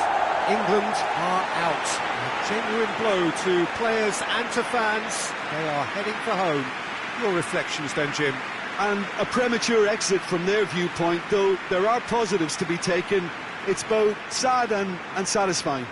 England are out. A genuine blow to players and to fans. They are heading for home. Your reflections then, Jim? And a premature exit from their viewpoint, though there are positives to be taken. It's both sad and satisfying.